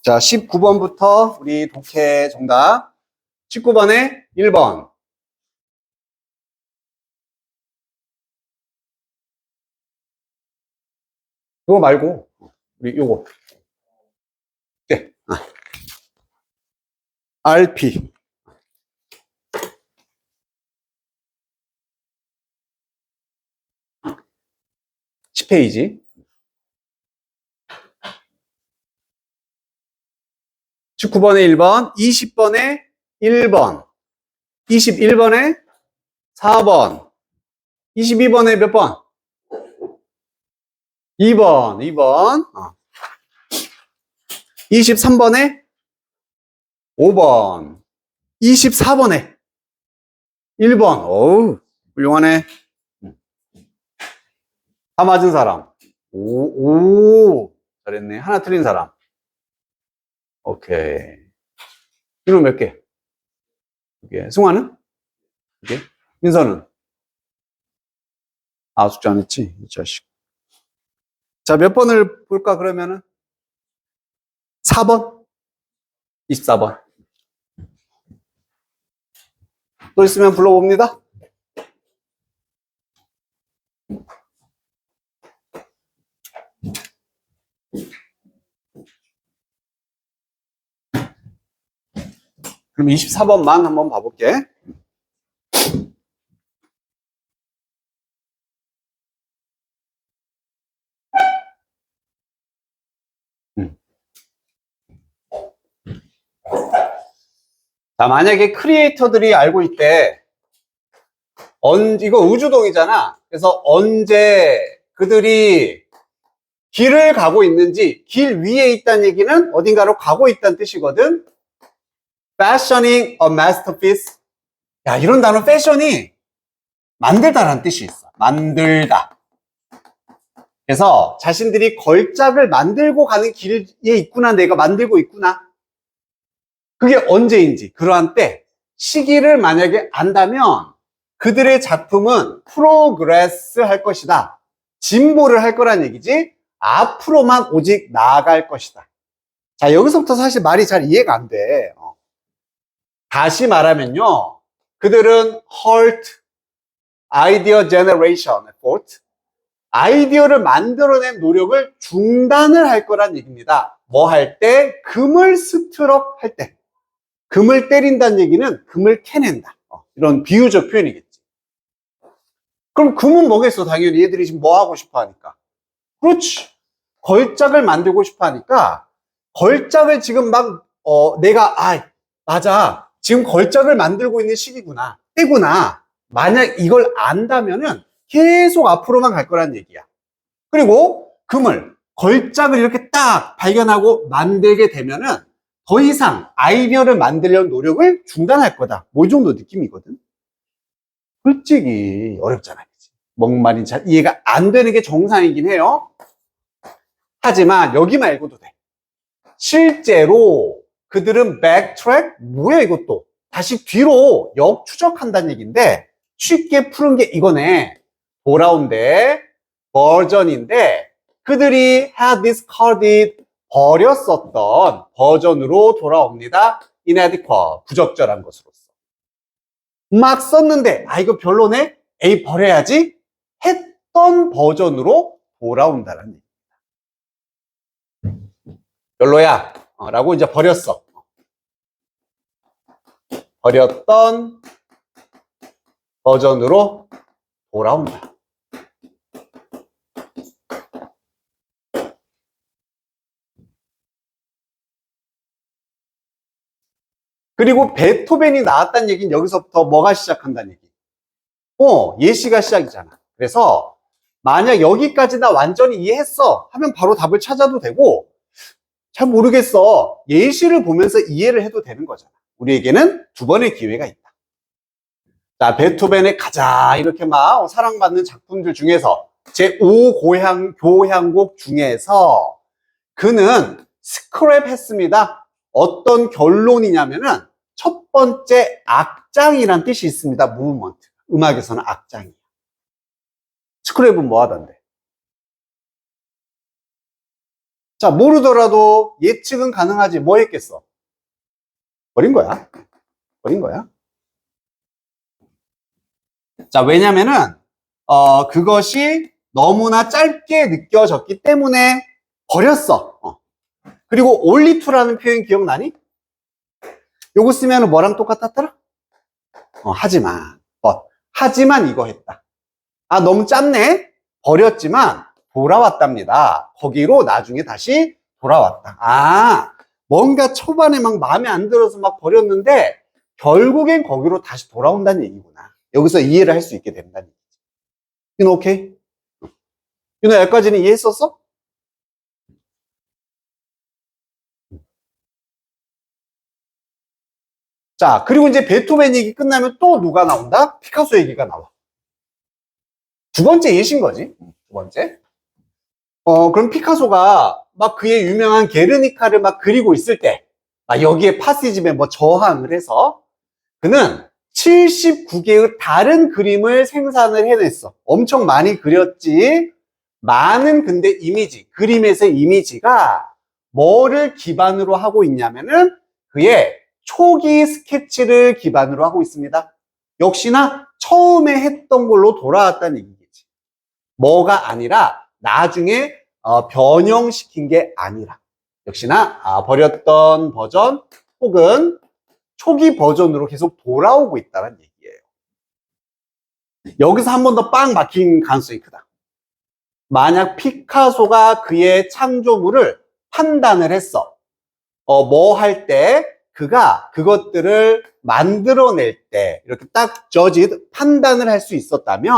자, 19번부터 우리 독해 정답. 19번에 1번. 그거 말고, 우리 요거. 네. RP. (10페이지) 19번에 1번, 20번에 1번, 21번에 4번, 22번에 몇 번? 2번. 23번에 5번, 24번에 1번. 어우, 훌륭하네. 다 맞은 사람. 오, 잘했네. 하나 틀린 사람. 오케이. 이거 몇 개? 2개. 승화는? 2개. 민서는? 아, 숙제 안 했지? 이 자식. 자, 몇 번을 볼까, 그러면은? 4번? 24번. 또 있으면 불러봅니다. 그럼 24번만 한번 봐볼게. 자, 만약에 크리에이터들이 알고 있대. 이거 우주동이잖아. 그래서 언제 그들이 길을 가고 있는지, 길 위에 있다는 얘기는 어딘가로 가고 있다는 뜻이거든. Fashioning a masterpiece. 야, 이런 단어 패션이 만들다라는 뜻이 있어. 만들다. 그래서 자신들이 걸작을 만들고 가는 길에 있구나, 내가 만들고 있구나. 그게 언제인지, 그러한 때, 시기를 만약에 안다면 그들의 작품은 프로그레스 할 것이다. 진보를 할 거란 얘기지, 앞으로만 오직 나아갈 것이다. 자, 여기서부터 사실 말이 잘 이해가 안 돼. 다시 말하면요, 그들은 halt idea generation effort, 아이디어를 만들어낸 노력을 중단을 할 거란 얘기입니다. 뭐 할 때? 금을 스트럭 할 때. 금을 때린다는 얘기는 금을 캐낸다. 이런 비유적 표현이겠지. 그럼 금은 뭐겠어? 당연히 얘들이 지금 뭐 하고 싶어 하니까. 그렇지. 걸작을 만들고 싶어 하니까, 걸작을 지금 막, 내가, 맞아. 지금 걸작을 만들고 있는 시기구나. 때구나. 만약 이걸 안다면은 계속 앞으로만 갈 거란 얘기야. 그리고 금을, 걸작을 이렇게 딱 발견하고 만들게 되면은 더 이상 아이디어를 만들려는 노력을 중단할 거다. 뭐 이 정도 느낌이거든. 솔직히 어렵잖아. 뭔 말인지 잘 이해가 안 되는 게 정상이긴 해요. 하지만 여기만 읽어도 돼. 실제로 그들은 백트랙, 뭐야 이것도, 다시 뒤로 역추적한다는 얘기인데, 쉽게 푸는 게 이거네. 돌아온대 버전인데, 그들이 had discarded, 버렸었던 버전으로 돌아옵니다. inadequate, 부적절한 것으로서. 막 썼는데 이거 별로네, 에이 버려야지 했던 버전으로 돌아온다는 얘기. 별로야 라고 이제 버렸어. 버렸던 버전으로 돌아온다. 그리고 베토벤이 나왔다는 얘기는 여기서부터 뭐가 시작한다는 얘기? 예시가 시작이잖아. 그래서 만약 여기까지 나 완전히 이해했어 하면 바로 답을 찾아도 되고, 잘 모르겠어, 예시를 보면서 이해를 해도 되는 거잖아. 우리에게는 두 번의 기회가 있다. 자, 베토벤의 가장 이렇게 막 사랑받는 작품들 중에서 제5 교향곡 중에서 그는 스크랩 했습니다. 어떤 결론이냐면은 첫 번째 악장이란 뜻이 있습니다. 무브먼트. 음악에서는 악장이에요. 스크랩은 뭐 하던데? 자, 모르더라도 예측은 가능하지. 뭐 했겠어? 버린 거야. 버린 거야. 자, 왜냐면은, 그것이 너무나 짧게 느껴졌기 때문에 버렸어. 그리고 only to라는 표현 기억나니? 요거 쓰면 뭐랑 똑같았더라? 하지만. 하지만 이거 했다. 아, 너무 짧네? 버렸지만 돌아왔답니다. 거기로 나중에 다시 돌아왔다. 아, 뭔가 초반에 막 마음에 안 들어서 막 버렸는데 결국엔 거기로 다시 돌아온다는 얘기구나. 여기서 이해를 할 수 있게 된다는 얘기지. 윤호 오케이? 윤호 여기까지는 이해했었어? 자, 그리고 이제 베토벤 얘기 끝나면 또 누가 나온다? 피카소 얘기가 나와. 두 번째 예신 거지. 두 번째. 그럼 피카소가 막 그의 유명한 게르니카를 막 그리고 있을 때, 여기에 파시즘에 뭐 저항을 해서 그는 79개의 다른 그림을 생산을 해냈어. 엄청 많이 그렸지. 많은 근데 이미지, 그림에서의 이미지가 뭐를 기반으로 하고 있냐면은 그의 초기 스케치를 기반으로 하고 있습니다. 역시나 처음에 했던 걸로 돌아왔다는 얘기겠지. 뭐가 아니라 나중에 변형시킨 게 아니라 역시나 버렸던 버전 혹은 초기 버전으로 계속 돌아오고 있다는 얘기예요. 여기서 한 번 더 빵 막힌 가능성이 크다. 만약 피카소가 그의 창조물을 판단을 했어. 뭐 할 때 그가 그것들을 만들어낼 때 이렇게 딱 판단을 할 수 있었다면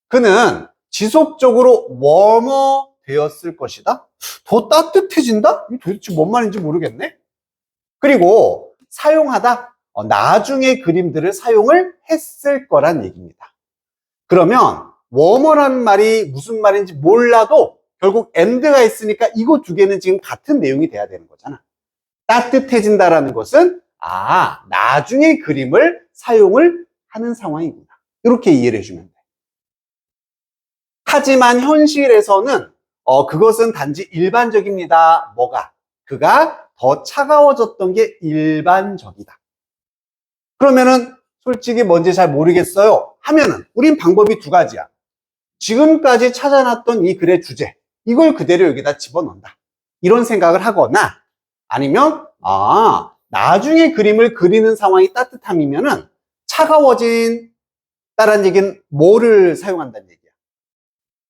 그는 지속적으로 웜어 되었을 것이다. 더 따뜻해진다? 이게 도대체 뭔 말인지 모르겠네. 그리고 사용하다 나중에 그림들을 사용을 했을 거란 얘기입니다. 그러면 웜어라는 말이 무슨 말인지 몰라도 결국 and가 있으니까 이거 두 개는 지금 같은 내용이 돼야 되는 거잖아. 따뜻해진다라는 것은 나중에 그림을 사용을 하는 상황이구나. 이렇게 이해를 해주면 돼. 하지만 현실에서는 그것은 단지 일반적입니다. 뭐가? 그가 더 차가워졌던 게 일반적이다. 그러면은 솔직히 뭔지 잘 모르겠어요 하면은 우린 방법이 두 가지야. 지금까지 찾아놨던 이 글의 주제, 이걸 그대로 여기다 집어넣는다. 이런 생각을 하거나 아니면 나중에 그림을 그리는 상황이 따뜻함이면은 차가워진 다라는 얘기는 뭐를 사용한다는 얘기야.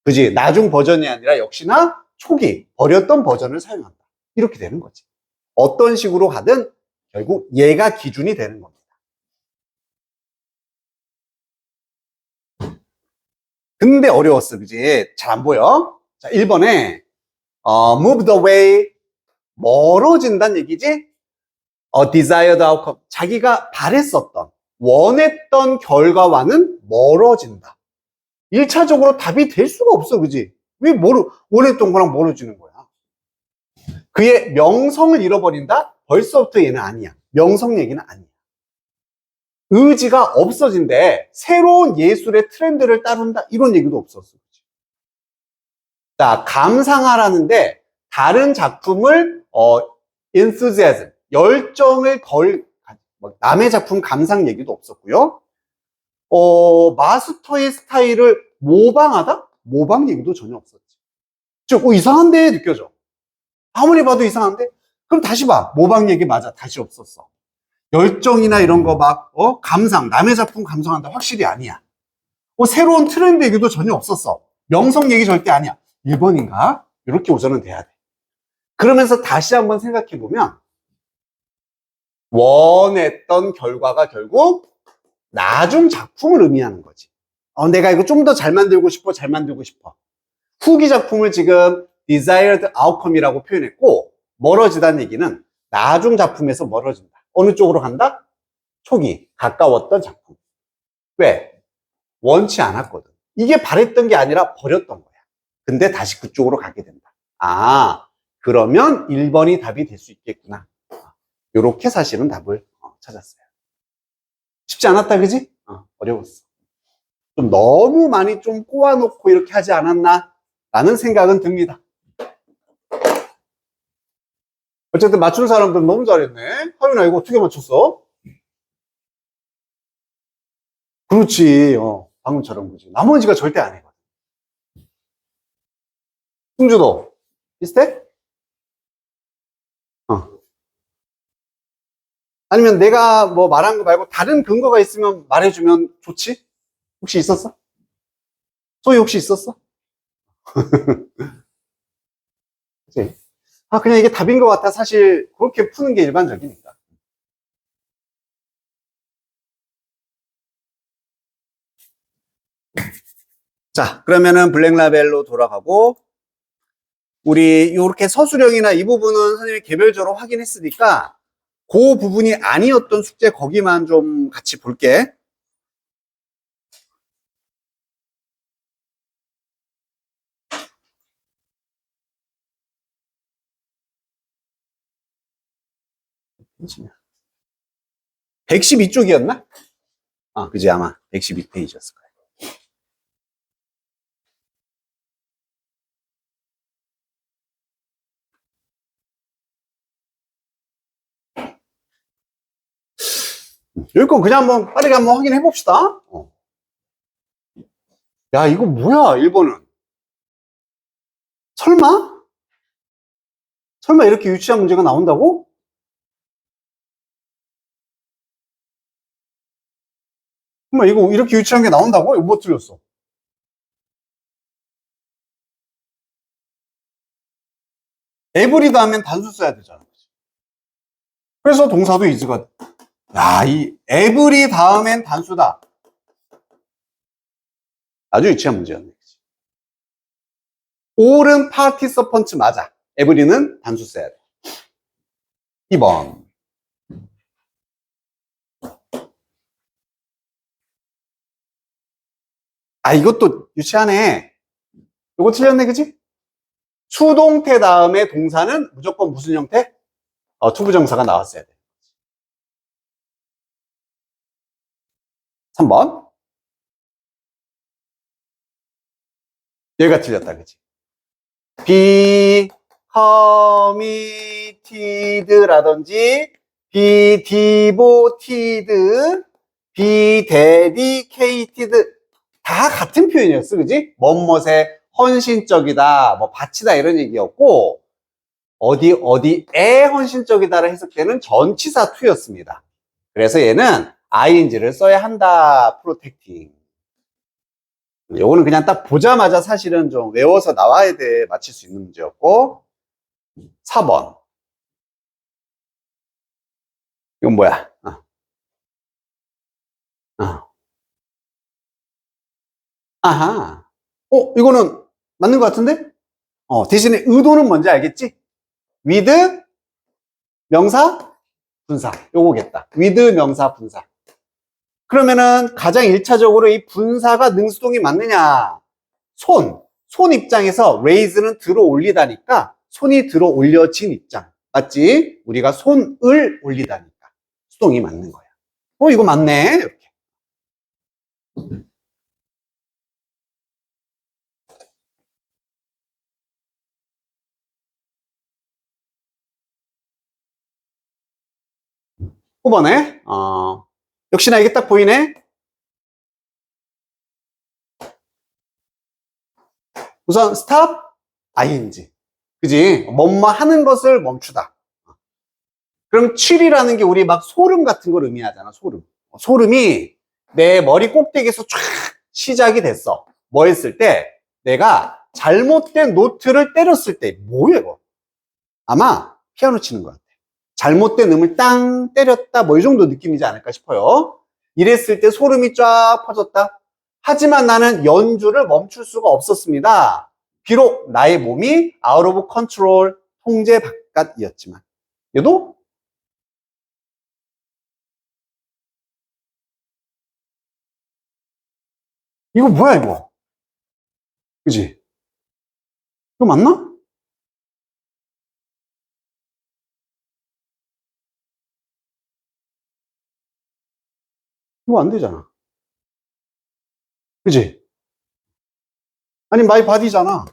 그지? 나중 버전이 아니라 역시나 초기 버렸던 버전을 사용한다. 이렇게 되는 거지. 어떤 식으로 가든 결국 얘가 기준이 되는 겁니다. 근데 어려웠어, 그지? 잘 안 보여? 자, 1번에 moved away 멀어진다는 얘기지? desired outcome 자기가 바랬었던 원했던 결과와는 멀어진다. 1차적으로 답이 될 수가 없어, 그지? 왜 원했던 거랑 멀어지는 거야? 그의 명성을 잃어버린다? 벌써부터 얘는 아니야. 명성 얘기는 아니야. 의지가 없어진대. 새로운 예술의 트렌드를 따른다? 이런 얘기도 없었어. 자, 감상하라는데 다른 작품을 enthusiasm, 열정을 남의 작품 감상 얘기도 없었고요. 마스터의 스타일을 모방하다? 모방 얘기도 전혀 없었지. 즉, 이상한데 느껴져. 아무리 봐도 이상한데? 그럼 다시 봐. 모방 얘기 맞아. 다시 없었어. 열정이나 이런 거 감상, 남의 작품 감상한다. 확실히 아니야. 새로운 트렌드 얘기도 전혀 없었어. 명성 얘기 절대 아니야. 1번인가? 이렇게 우선은 돼야 돼. 그러면서 다시 한번 생각해보면 원했던 결과가 결국 나중 작품을 의미하는 거지. 내가 이거 좀 더 잘 만들고 싶어, 잘 만들고 싶어. 후기 작품을 지금 desired outcome이라고 표현했고 멀어지다는 얘기는 나중 작품에서 멀어진다. 어느 쪽으로 간다? 초기, 가까웠던 작품. 왜? 원치 않았거든. 이게 바랬던 게 아니라 버렸던 거야. 근데 다시 그쪽으로 가게 된다. 그러면 1번이 답이 될 수 있겠구나. 이렇게 사실은 답을 찾았어요. 쉽지 않았다, 그지? 어려웠어. 좀 너무 많이 좀 꼬아놓고 이렇게 하지 않았나? 라는 생각은 듭니다. 어쨌든 맞춘 사람들 너무 잘했네. 하윤아, 이거 어떻게 맞췄어? 그렇지. 방금처럼 그지. 나머지가 절대 안 해. 승주도 비슷해? 어. 아니면 내가 뭐 말한 거 말고 다른 근거가 있으면 말해주면 좋지? 혹시 있었어? 소희 혹시 있었어? 그치? 아, 그냥 이게 답인 것 같아. 사실 그렇게 푸는 게 일반적이니까. 자, 그러면은 블랙라벨로 돌아가고, 우리 이렇게 서술형이나 이 부분은 선생님이 개별적으로 확인했으니까 그 부분이 아니었던 숙제 거기만 좀 같이 볼게. 잠시만요. 112쪽이었나? 아, 그지, 아마 112페이지였을 거야. 여기 건 그냥 한번 빠르게 한번 확인해 봅시다. 야, 이거 뭐야, 1번은? 설마? 설마 이렇게 유치한 문제가 나온다고? 설마 이거 이렇게 유치한 게 나온다고? 이거 뭐 틀렸어? 에브리다 하면 단수 써야 되잖아. 그래서 동사도 이즈가, 야, 이 에브리 다음엔 단수다. 아주 유치한 문제였네. 올은 파티서펀트 맞아. 에브리는 단수 써야 돼. 2번. 아, 이것도 유치하네. 이거 틀렸네, 그치? 수동태 다음에 동사는 무조건 무슨 형태? 투부정사가 나왔어야 돼. 3번. 얘가 틀렸다, 그치? be committed라든지 be devoted, be dedicated 다 같은 표현이었어, 그지? 뭐뭇에 헌신적이다, 뭐 바치다 이런 얘기였고 어디에 헌신적이다를 해석되는 전치사 to였습니다. 그래서 얘는 ing를 써야 한다, protecting. 요거는 그냥 딱 보자마자 사실은 좀 외워서 나와야 돼 맞힐 수 있는 문제였고 4번. 이건 뭐야? 어. 아하. 이거는 맞는 것 같은데? 대신에 의도는 뭔지 알겠지? with 명사, 분사. 요거겠다. with 명사, 분사. 그러면은 가장 1차적으로 이 분사가 능수동이 맞느냐? 손 입장에서 raise는 들어 올리다니까 손이 들어 올려진 입장. 맞지? 우리가 손을 올리다니까 수동이 맞는 거야. 이거 맞네. 이렇게. 후번에 역시나 이게 딱 보이네. 우선 stop, ing. 그지? 뭐뭐 하는 것을 멈추다. 그럼 chill이라는 게 우리 막 소름 같은 걸 의미하잖아. 소름이 내 머리 꼭대기에서 쫙 시작이 됐어. 뭐 했을 때 내가 잘못된 노트를 때렸을 때 뭐야 이거? 아마 피아노 치는 것 같아. 잘못된 음을 땅 때렸다 뭐 이 정도 느낌이지 않을까 싶어요. 이랬을 때 소름이 쫙 퍼졌다. 하지만 나는 연주를 멈출 수가 없었습니다. 비록 나의 몸이 out of control, 통제 바깥이었지만. 얘도 이거 뭐야 이거? 그지? 이거 맞나? 이거 안 되잖아. 그지? 아니 마이 바디잖아.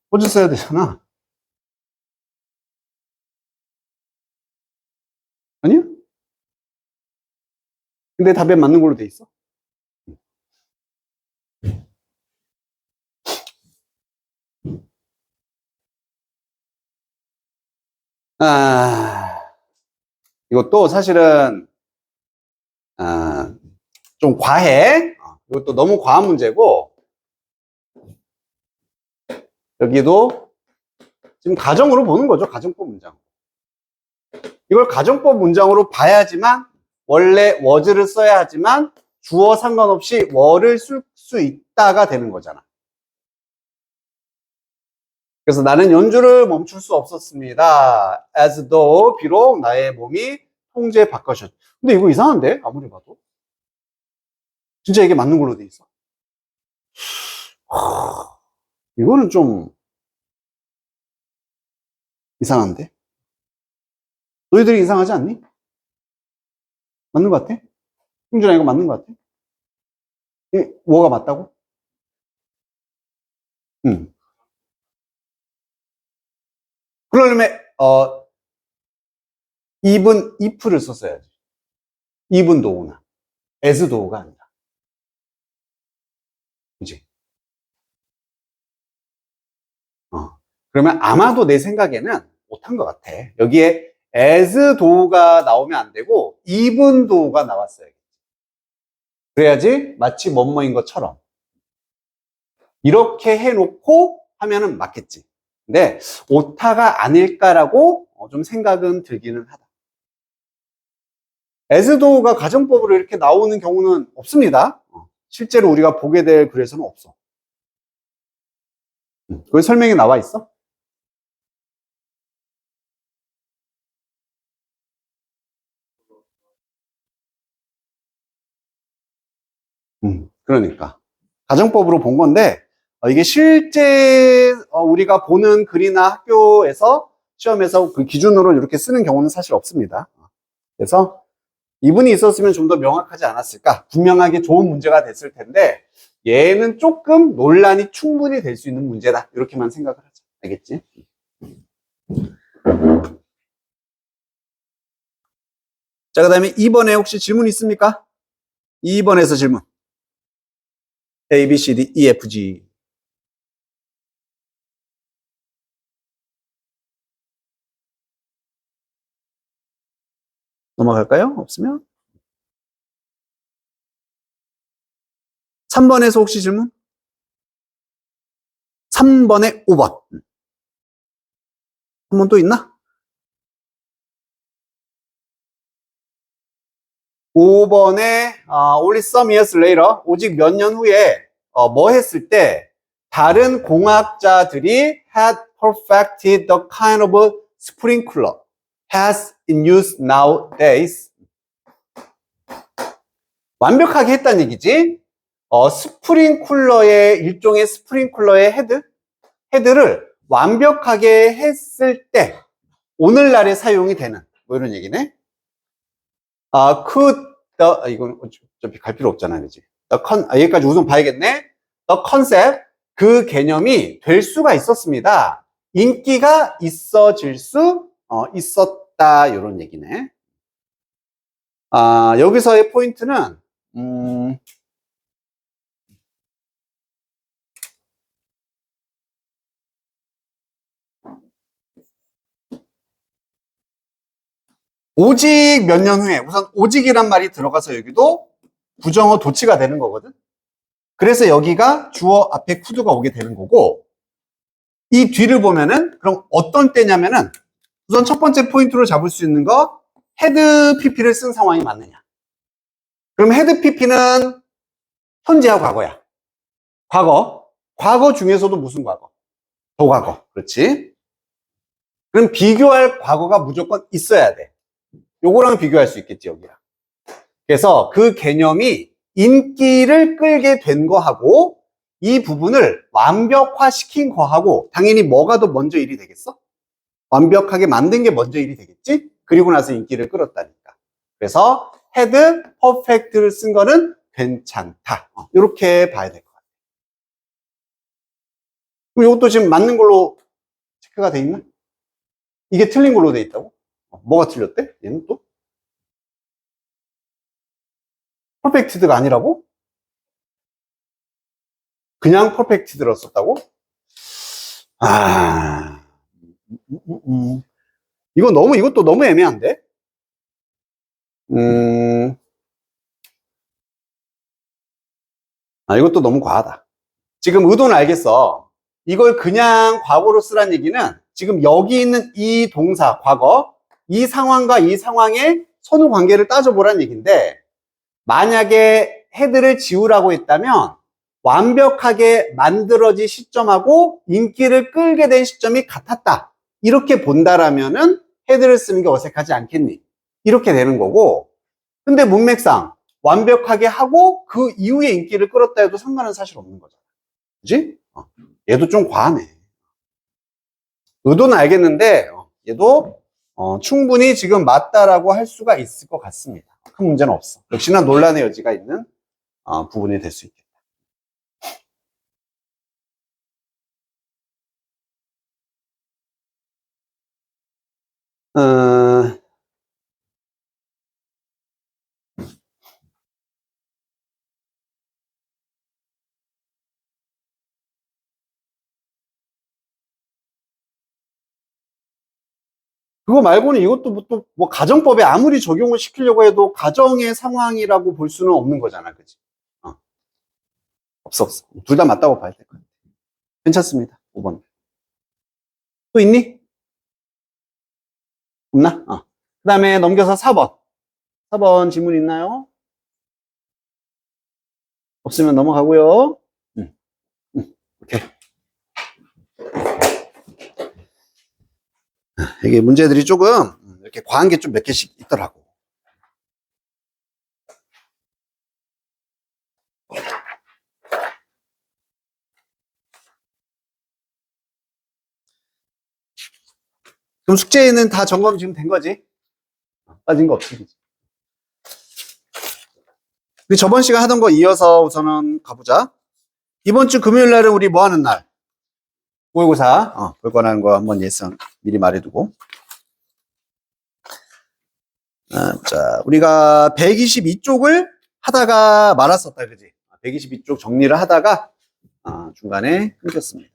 어제 써야 되잖아. 아니야? 근데 답에 맞는 걸로 돼 있어. 아, 이것도 사실은, 아, 좀 과해. 이것도 너무 과한 문제고, 여기도 지금 가정으로 보는 거죠. 가정법 문장. 이걸 가정법 문장으로 봐야지만, 원래 was를 써야 하지만, 주어 상관없이 were를 쓸 수 있다가 되는 거잖아. 그래서 나는 연주를 멈출 수 없었습니다. As though, 비록 나의 몸이 통제 바꿔셨. 근데 이거 이상한데? 아무리 봐도. 진짜 이게 맞는 걸로 돼 있어. 이거는 좀 이상한데? 너희들이 이상하지 않니? 맞는 것 같아? 흥준아, 이거 맞는 것 같아? 뭐가 맞다고? 응. 그러려면, even if를 썼어야지. even though나. as though가 아니라. 그지? 그러면 아마도 내 생각에는 못한 것 같아. 여기에 as though가 나오면 안 되고, even thogh가 나왔어요. 그래야지 마치 뭐뭐인 것처럼. 이렇게 해놓고 하면은 맞겠지. 근데 오타가 아닐까라고 좀 생각은 들기는 하다. 에스도가 가정법으로 이렇게 나오는 경우는 없습니다. 실제로 우리가 보게 될 글에서는 없어. 그게 설명이 나와 있어? 그러니까 가정법으로 본 건데 이게 실제 우리가 보는 글이나 학교에서 시험에서 그 기준으로 이렇게 쓰는 경우는 사실 없습니다. 그래서 이분이 있었으면 좀 더 명확하지 않았을까? 분명하게 좋은 문제가 됐을 텐데 얘는 조금 논란이 충분히 될 수 있는 문제다. 이렇게만 생각을 하자. 알겠지? 자, 그 다음에 2번에 혹시 질문 있습니까? 2번에서 질문. A, B, C, D, E, F, G. 넘어갈까요? 없으면? 3번에서 혹시 질문? 3번에 5번. 한 번 또 있나? 5번에 only some years later, 오직 몇 년 후에 뭐 했을 때 다른 공학자들이 had perfected the kind of sprinkler has in use nowadays. 완벽하게 했다는 얘기지. 스프링쿨러의 일종의 스프링쿨러의 헤드를 완벽하게 했을 때 오늘날에 사용이 되는 뭐 이런 얘기네. 이건 어차피 갈 필요 없잖아, 그지? 여기까지 우선 봐야겠네. The concept, 그 개념이 될 수가 있었습니다. 인기가 있어질 수 있었다, 이런 얘기네. 여기서의 포인트는 오직 몇 년 후에, 우선 오직이란 말이 들어가서 여기도 부정어 도치가 되는 거거든. 그래서 여기가 주어 앞에 could가 오게 되는 거고, 이 뒤를 보면은 그럼 어떤 때냐면은 우선 첫 번째 포인트로 잡을 수 있는 거 헤드 PP를 쓴 상황이 맞느냐. 그럼 헤드 PP는 현재와 과거야. 과거 중에서도 무슨 과거? 도과거. 그렇지? 그럼 비교할 과거가 무조건 있어야 돼. 요거랑 비교할 수 있겠지, 여기랑. 그래서 그 개념이 인기를 끌게 된 거하고 이 부분을 완벽화시킨 거하고 당연히 뭐가 더 먼저 일이 되겠어? 완벽하게 만든 게 먼저 일이 되겠지? 그리고 나서 인기를 끌었다니까. 그래서 had perfect를 쓴 거는 괜찮다. 이렇게 봐야 될 것 같아. 그럼 이것도 지금 맞는 걸로 체크가 돼 있나? 이게 틀린 걸로 돼 있다고? 뭐가 틀렸대? 얘는 또? 퍼펙티드가 아니라고? 그냥 퍼펙티드로 썼다고? 아, 이것도 너무 애매한데? 음, 이것도 너무 과하다. 지금 의도는 알겠어. 이걸 그냥 과거로 쓰란 얘기는 지금 여기 있는 이 동사, 과거, 이 상황과 이 상황의 선후 관계를 따져보란 얘기인데, 만약에 헤드를 지우라고 했다면 완벽하게 만들어진 시점하고 인기를 끌게 된 시점이 같았다. 이렇게 본다라면은 헤드를 쓰는 게 어색하지 않겠니? 이렇게 되는 거고, 근데 문맥상 완벽하게 하고 그 이후에 인기를 끌었다 해도 상관은 사실 없는 거잖아. 그지? 얘도 좀 과하네. 의도는 알겠는데, 얘도 충분히 지금 맞다라고 할 수가 있을 것 같습니다. 큰 문제는 없어. 역시나 논란의 여지가 있는 부분이 될 수 있겠다. 그거 말고는 이것도 뭐 가정법에 아무리 적용을 시키려고 해도 가정의 상황이라고 볼 수는 없는 거잖아. 그치? 없어. 둘 다 맞다고 봐야 될 것 같아. 괜찮습니다. 5번. 또 있니? 없나? 그 다음에 넘겨서 4번. 4번 질문 있나요? 없으면 넘어가고요. 오케이. 이게 문제들이 조금 이렇게 과한 게 좀 몇 개씩 있더라고. 그럼 숙제는 다 점검 지금 된 거지? 빠진 거 없지. 우리 저번 시간 하던 거 이어서 우선은 가보자. 이번 주 금요일 날은 우리 뭐 하는 날? 모의고사. 볼 거라는 거 한번 예상 미리 말해두고. 자, 우리가 122쪽을 하다가 말았었다, 그지? 122쪽 정리를 하다가 중간에 끊겼습니다.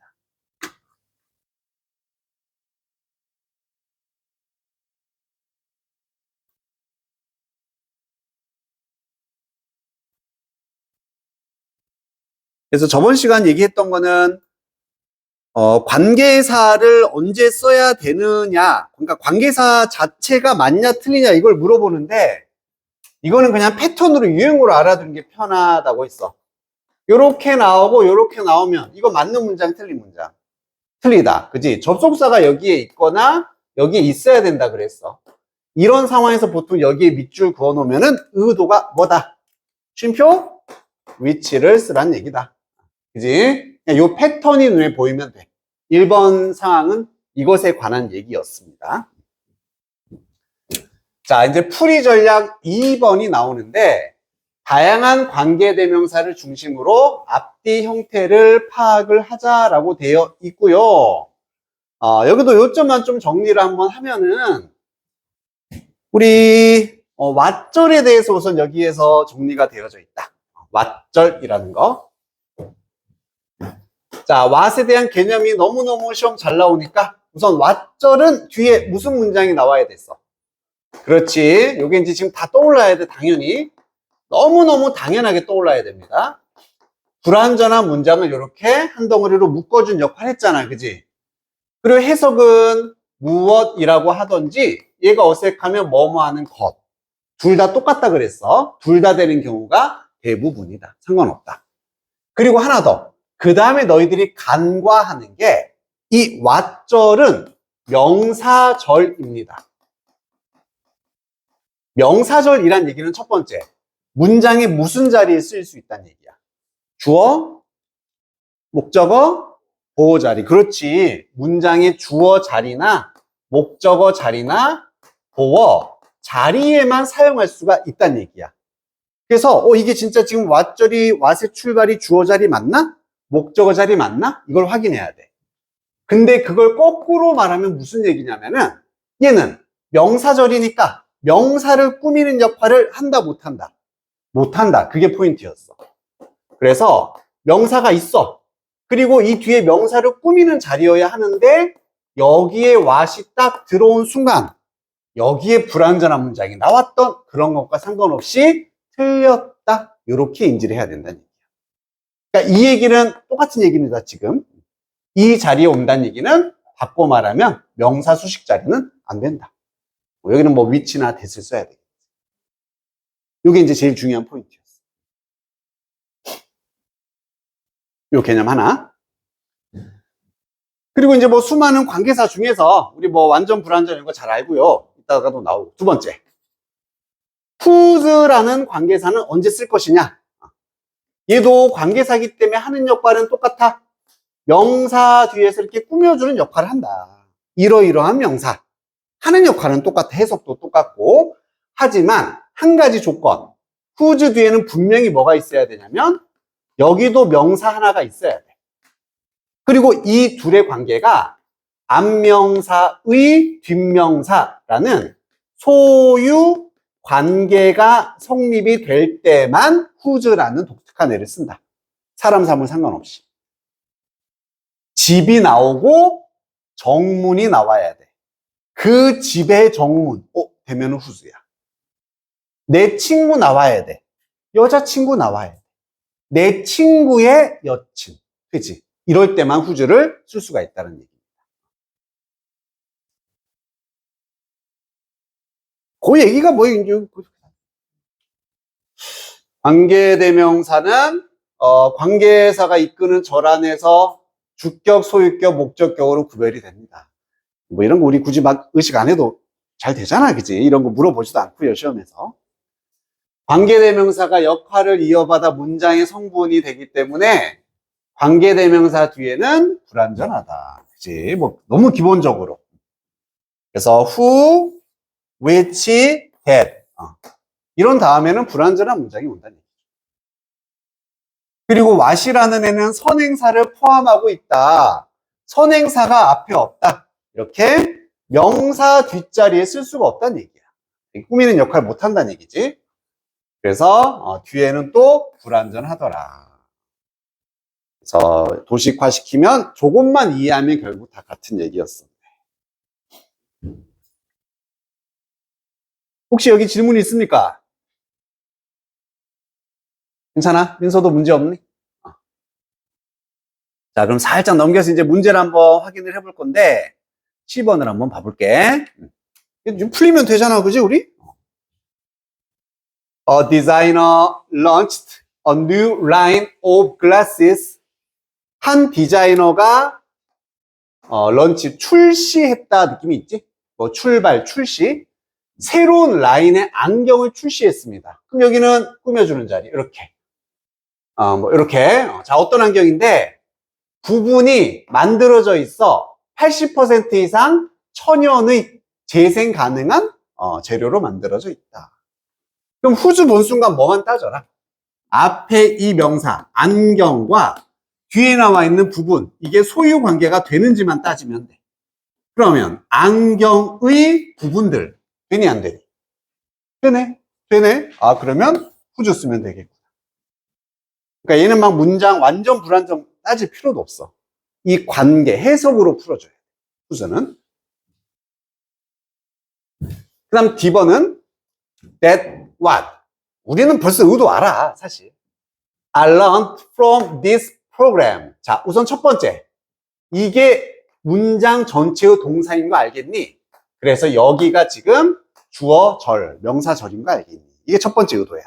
그래서 저번 시간 얘기했던 거는 관계사를 언제 써야 되느냐, 그러니까 관계사 자체가 맞냐 틀리냐 이걸 물어보는데, 이거는 그냥 패턴으로 유행어로 알아두는 게 편하다고 했어. 요렇게 나오고 요렇게 나오면 이거 맞는 문장 틀린 문장. 틀리다. 그지? 접속사가 여기에 있거나 여기에 있어야 된다 그랬어. 이런 상황에서 보통 여기에 밑줄 그어 놓으면은 의도가 뭐다? 쉼표 위치를 쓰라는 얘기다. 그지? 요 패턴이 눈에 보이면 돼. 1번 상황은 이것에 관한 얘기였습니다. 자, 이제 풀이 전략 2번이 나오는데, 다양한 관계대명사를 중심으로 앞뒤 형태를 파악을 하자라고 되어 있고요. 여기도 요점만 좀 정리를 한번 하면은, 우리 왓절에 대해서 우선 여기에서 정리가 되어져 있다. 왓절이라는 거. 자, 왓에 대한 개념이 너무너무 시험 잘 나오니까 우선 왓절은 뒤에 무슨 문장이 나와야 됐어? 그렇지. 요게 이제 지금 다 떠올라야 돼, 당연히. 너무너무 당연하게 떠올라야 됩니다. 불완전한 문장을 이렇게 한 덩어리로 묶어준 역할 했잖아, 그지? 그리고 해석은 무엇이라고 하던지, 얘가 어색하면 뭐뭐 하는 것. 둘 다 똑같다 그랬어. 둘 다 되는 경우가 대부분이다. 상관없다. 그리고 하나 더. 그 다음에 너희들이 간과하는 게, 이 왓절은 명사절입니다. 명사절이란 얘기는 첫 번째, 문장의 무슨 자리에 쓰일 수 있다는 얘기야. 주어, 목적어, 보호 자리. 그렇지. 문장의 주어 자리나 목적어 자리나 보어 자리에만 사용할 수가 있다는 얘기야. 그래서 이게 진짜 지금 왓절이, 왓의 출발이 주어 자리 맞나? 목적어 자리 맞나? 이걸 확인해야 돼. 근데 그걸 거꾸로 말하면 무슨 얘기냐면은, 얘는 명사절이니까 명사를 꾸미는 역할을 한다 못한다? 못한다. 그게 포인트였어. 그래서 명사가 있어. 그리고 이 뒤에 명사를 꾸미는 자리여야 하는데 여기에 what이 딱 들어온 순간 여기에 불완전한 문장이 나왔던 그런 것과 상관없이 틀렸다. 이렇게 인지를 해야 된다는 얘기야. 그러니까 이 얘기는 똑같은 얘기입니다. 지금 이 자리에 온다는 얘기는 바꿔 말하면 명사 수식 자리는 안 된다. 여기는 뭐 위치나 that을 써야 돼. 이게 이제 제일 중요한 포인트였어. 요 개념 하나. 그리고 이제 뭐 수많은 관계사 중에서 우리 뭐 완전 불완전 이런 거 잘 알고요. 이따가도 나오고. 두 번째. whose라는 관계사는 언제 쓸 것이냐? 얘도 관계사기 때문에 하는 역할은 똑같아. 명사 뒤에서 이렇게 꾸며주는 역할을 한다. 이러이러한 명사. 하는 역할은 똑같아. 해석도 똑같고. 하지만 한 가지 조건. whose 뒤에는 분명히 뭐가 있어야 되냐면 여기도 명사 하나가 있어야 돼. 그리고 이 둘의 관계가 앞명사의 뒷명사라는 소유 관계가 성립이 될 때만 whose라는 독특한 애를 쓴다. 사람 사물 상관없이. 집이 나오고 정문이 나와야 돼. 그 집의 정문, 되면은 whose야. 내 친구 나와야 돼. 여자친구 나와야 돼. 내 친구의 여친. 그치? 이럴 때만 whose를 쓸 수가 있다는 얘기입니다. 그 얘기가 뭐예요? 관계대명사는 관계사가 이끄는 절 안에서 주격, 소유격, 목적격으로 구별이 됩니다. 뭐 이런 거 우리 굳이 막 의식 안 해도 잘 되잖아, 그지? 이런 거 물어보지도 않고요, 시험에서. 관계대명사가 역할을 이어받아 문장의 성분이 되기 때문에 관계대명사 뒤에는 불완전하다. 그치? 뭐 너무 기본적으로. 그래서 who, which, that. 이런 다음에는 불완전한 문장이 온다는 얘기죠. 그리고 what이라는 애는 선행사를 포함하고 있다. 선행사가 앞에 없다. 이렇게 명사 뒷자리에 쓸 수가 없다는 얘기야. 꾸미는 역할 못 한다는 얘기지. 그래서 뒤에는 또 불완전하더라. 그래서 도식화시키면 조금만 이해하면 결국 다 같은 얘기였어. 혹시 여기 질문 있습니까? 괜찮아? 민서도 문제 없니? 자, 그럼 살짝 넘겨서 이제 문제를 한번 확인을 해볼 건데 10번을 한번 봐볼게. 좀 풀리면 되잖아, 그지 우리? A designer launched a new line of glasses. 한 디자이너가 런치, 출시했다 느낌이 있지? 뭐 출발, 출시. 새로운 라인의 안경을 출시했습니다. 그럼 여기는 꾸며주는 자리, 이렇게. 뭐 이렇게. 자, 어떤 안경인데 부분이 만들어져 있어 80% 이상 천연의 재생 가능한 재료로 만들어져 있다. 그럼 whose 본 순간 뭐만 따져라. 앞에 이 명사 안경과 뒤에 나와 있는 부분, 이게 소유 관계가 되는지만 따지면 돼. 그러면 안경의 부분들 되니 안 되니? 되네. 되네. 그러면 whose 쓰면 되겠구나. 그러니까 얘는 막 문장 완전 불완전 따질 필요도 없어. 이 관계 해석으로 풀어줘요. whose는. 그 다음 D번은 that what. 우리는 벌써 의도 알아, 사실. I learned from this program. 자, 우선 첫 번째. 이게 문장 전체의 동사인 거 알겠니? 그래서 여기가 지금 주어 절, 명사 절인 거 알겠니? 이게 첫 번째 의도야.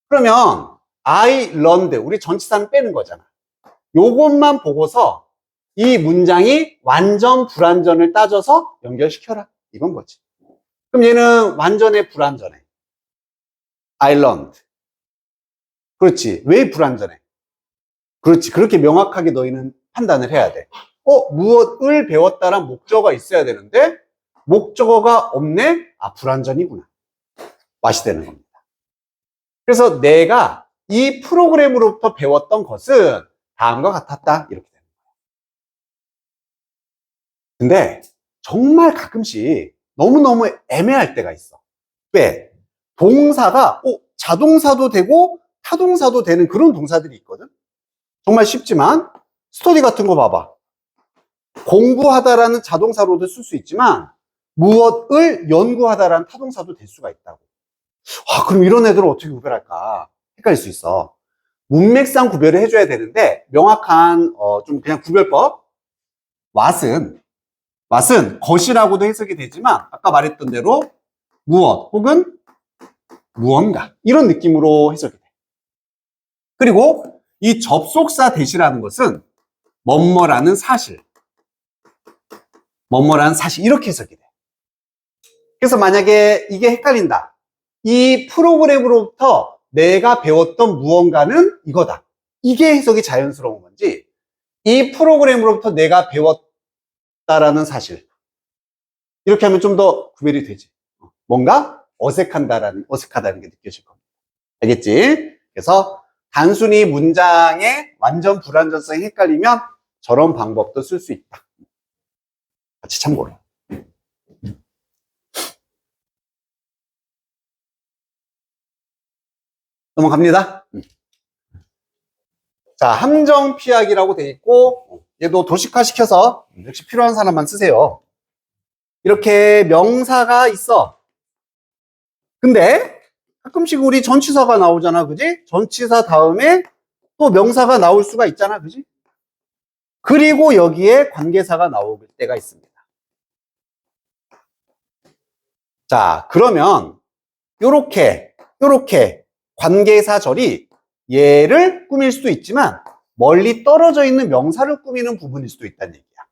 그러면 I learned, 우리 전치사는 빼는 거잖아. 요것만 보고서 이 문장이 완전 불완전을 따져서 연결시켜라. 이건 거지. 그럼 얘는 완전해, 불완전해? I learned. 그렇지. 왜 불완전해? 그렇지. 그렇게 명확하게 너희는 판단을 해야 돼. 무엇을 배웠다란 목적어가 있어야 되는데 목적어가 없네? 불완전이구나. 맛이 되는 겁니다. 그래서 내가 이 프로그램으로부터 배웠던 것은 다음과 같았다. 이렇게 되는 거야. 근데 정말 가끔씩 너무너무 애매할 때가 있어. 왜? 동사가 자동사도 되고 타동사도 되는 그런 동사들이 있거든. 정말 쉽지만 스터디 같은 거 봐봐. 공부하다라는 자동사로도 쓸 수 있지만 무엇을 연구하다라는 타동사도 될 수가 있다고. 그럼 이런 애들을 어떻게 구별할까? 헷갈릴 수 있어. 문맥상 구별을 해줘야 되는데 명확한 좀 그냥 구별법. what은 것이라고도 해석이 되지만 아까 말했던 대로 무엇 혹은 무언가 이런 느낌으로 해석이 돼. 그리고 이 접속사 대시라는 것은 뭐뭐라는 사실 이렇게 해석이 돼. 그래서 만약에 이게 헷갈린다. 이 프로그램으로부터 내가 배웠던 무언가는 이거다. 이게 해석이 자연스러운 건지 이 프로그램으로부터 내가 배웠다라는 사실 이렇게 하면 좀 더 구별이 되지. 뭔가 어색하다는 게 느껴질 겁니다. 알겠지? 그래서 단순히 문장의 완전 불완전성이 헷갈리면 저런 방법도 쓸 수 있다. 같이 참고로. 넘어갑니다. 자, 함정 피하기라고 돼 있고 얘도 도식화 시켜서 역시 필요한 사람만 쓰세요. 이렇게 명사가 있어. 근데 가끔씩 우리 전치사가 나오잖아, 그지? 전치사 다음에 또 명사가 나올 수가 있잖아, 그지? 그리고 여기에 관계사가 나올 때가 있습니다. 자, 그러면 요렇게 관계사절이 얘를 꾸밀 수도 있지만 멀리 떨어져 있는 명사를 꾸미는 부분일 수도 있다는 얘기야.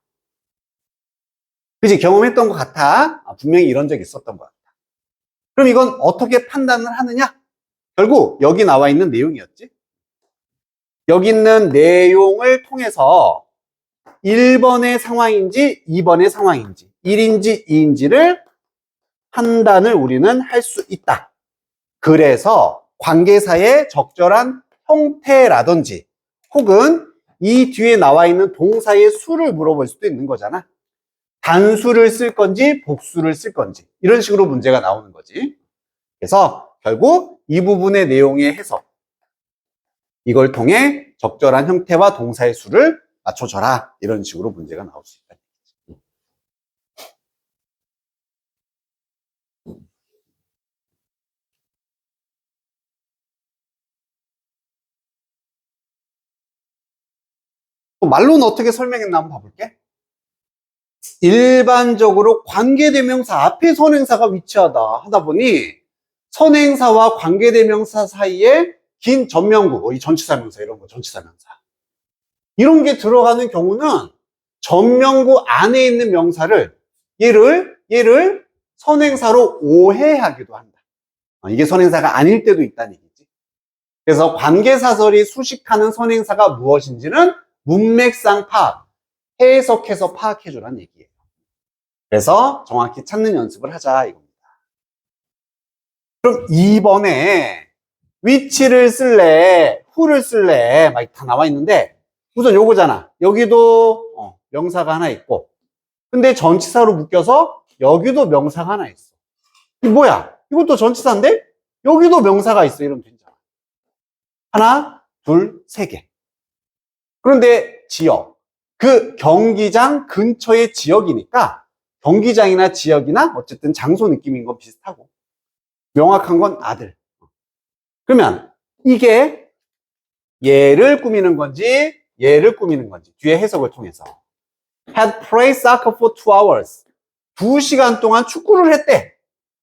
그지? 경험했던 것 같아. 분명히 이런 적이 있었던 것 같아. 그럼 이건 어떻게 판단을 하느냐? 결국 여기 나와 있는 내용이었지. 여기 있는 내용을 통해서 1번의 상황인지 2번의 상황인지 1인지 2인지를 판단을 우리는 할 수 있다. 그래서 관계사의 적절한 형태라든지 혹은 이 뒤에 나와 있는 동사의 수를 물어볼 수도 있는 거잖아. 단수를 쓸 건지 복수를 쓸 건지 이런 식으로 문제가 나오는 거지. 그래서 결국 이 부분의 내용의 해석 이걸 통해 적절한 형태와 동사의 수를 맞춰줘라 이런 식으로 문제가 나올 수 있다. 또 말로는 어떻게 설명했나 한번 봐볼게. 일반적으로 관계대명사 앞에 선행사가 위치하다 하다 보니 선행사와 관계대명사 사이에 긴 전명구, 이 전치사명사 이런 거 전치사명사 이런 게 들어가는 경우는 전명구 안에 있는 명사를 얘를 선행사로 오해하기도 한다. 이게 선행사가 아닐 때도 있다는 얘기지. 그래서 관계사설이 수식하는 선행사가 무엇인지는 문맥상 파악, 해석해서 파악해주라는 얘기예요. 그래서 정확히 찾는 연습을 하자 이겁니다. 그럼 2번에 위치를 쓸래, who를 쓸래 막 다 나와 있는데 우선 요거잖아. 여기도 명사가 하나 있고 근데 전치사로 묶여서 여기도 명사가 하나 있어. 이 뭐야? 이것도 전치사인데 여기도 명사가 있어. 이러면 되잖아. 하나, 둘, 세 개. 그런데 지역, 그 경기장 근처의 지역이니까 경기장이나 지역이나 어쨌든 장소 느낌인 건 비슷하고 명확한 건 아들. 그러면 이게 얘를 꾸미는 건지 얘를 꾸미는 건지 뒤에 해석을 통해서 had played soccer for 2 hours 2시간 동안 축구를 했대.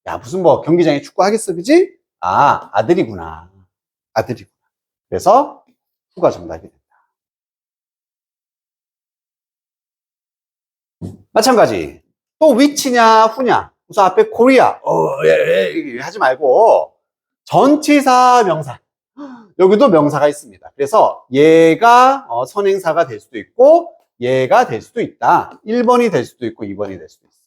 야 무슨 뭐 경기장에 축구 하겠어 그지? 아들이구나. 그래서 후가 정답이 된다. 마찬가지 또 위치냐 후냐 우선 앞에 코리아 하지 말고 전치사 명사 여기도 명사가 있습니다. 그래서 얘가 선행사가 될 수도 있고 얘가 될 수도 있다. 1번이 될 수도 있고 2번이 될 수도 있어.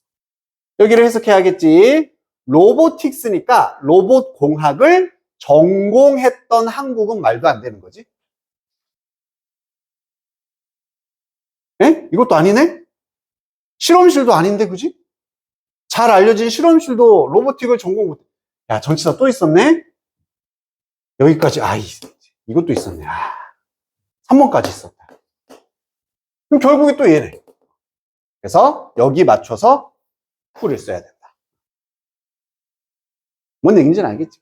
여기를 해석해야겠지. 로보틱스니까 로봇 공학을 전공했던 한국은 말도 안 되는 거지. 에? 이것도 아니네? 실험실도 아닌데 그지? 잘 알려진 실험실도 로보틱을 전공 못해. 야 전치사 또 있었네? 여기까지, 이것도 있었네. 3번까지 있었다. 그럼 결국에 또 얘네. 그래서 여기 맞춰서 풀을 써야 된다. 뭔 얘기인지는 알겠지?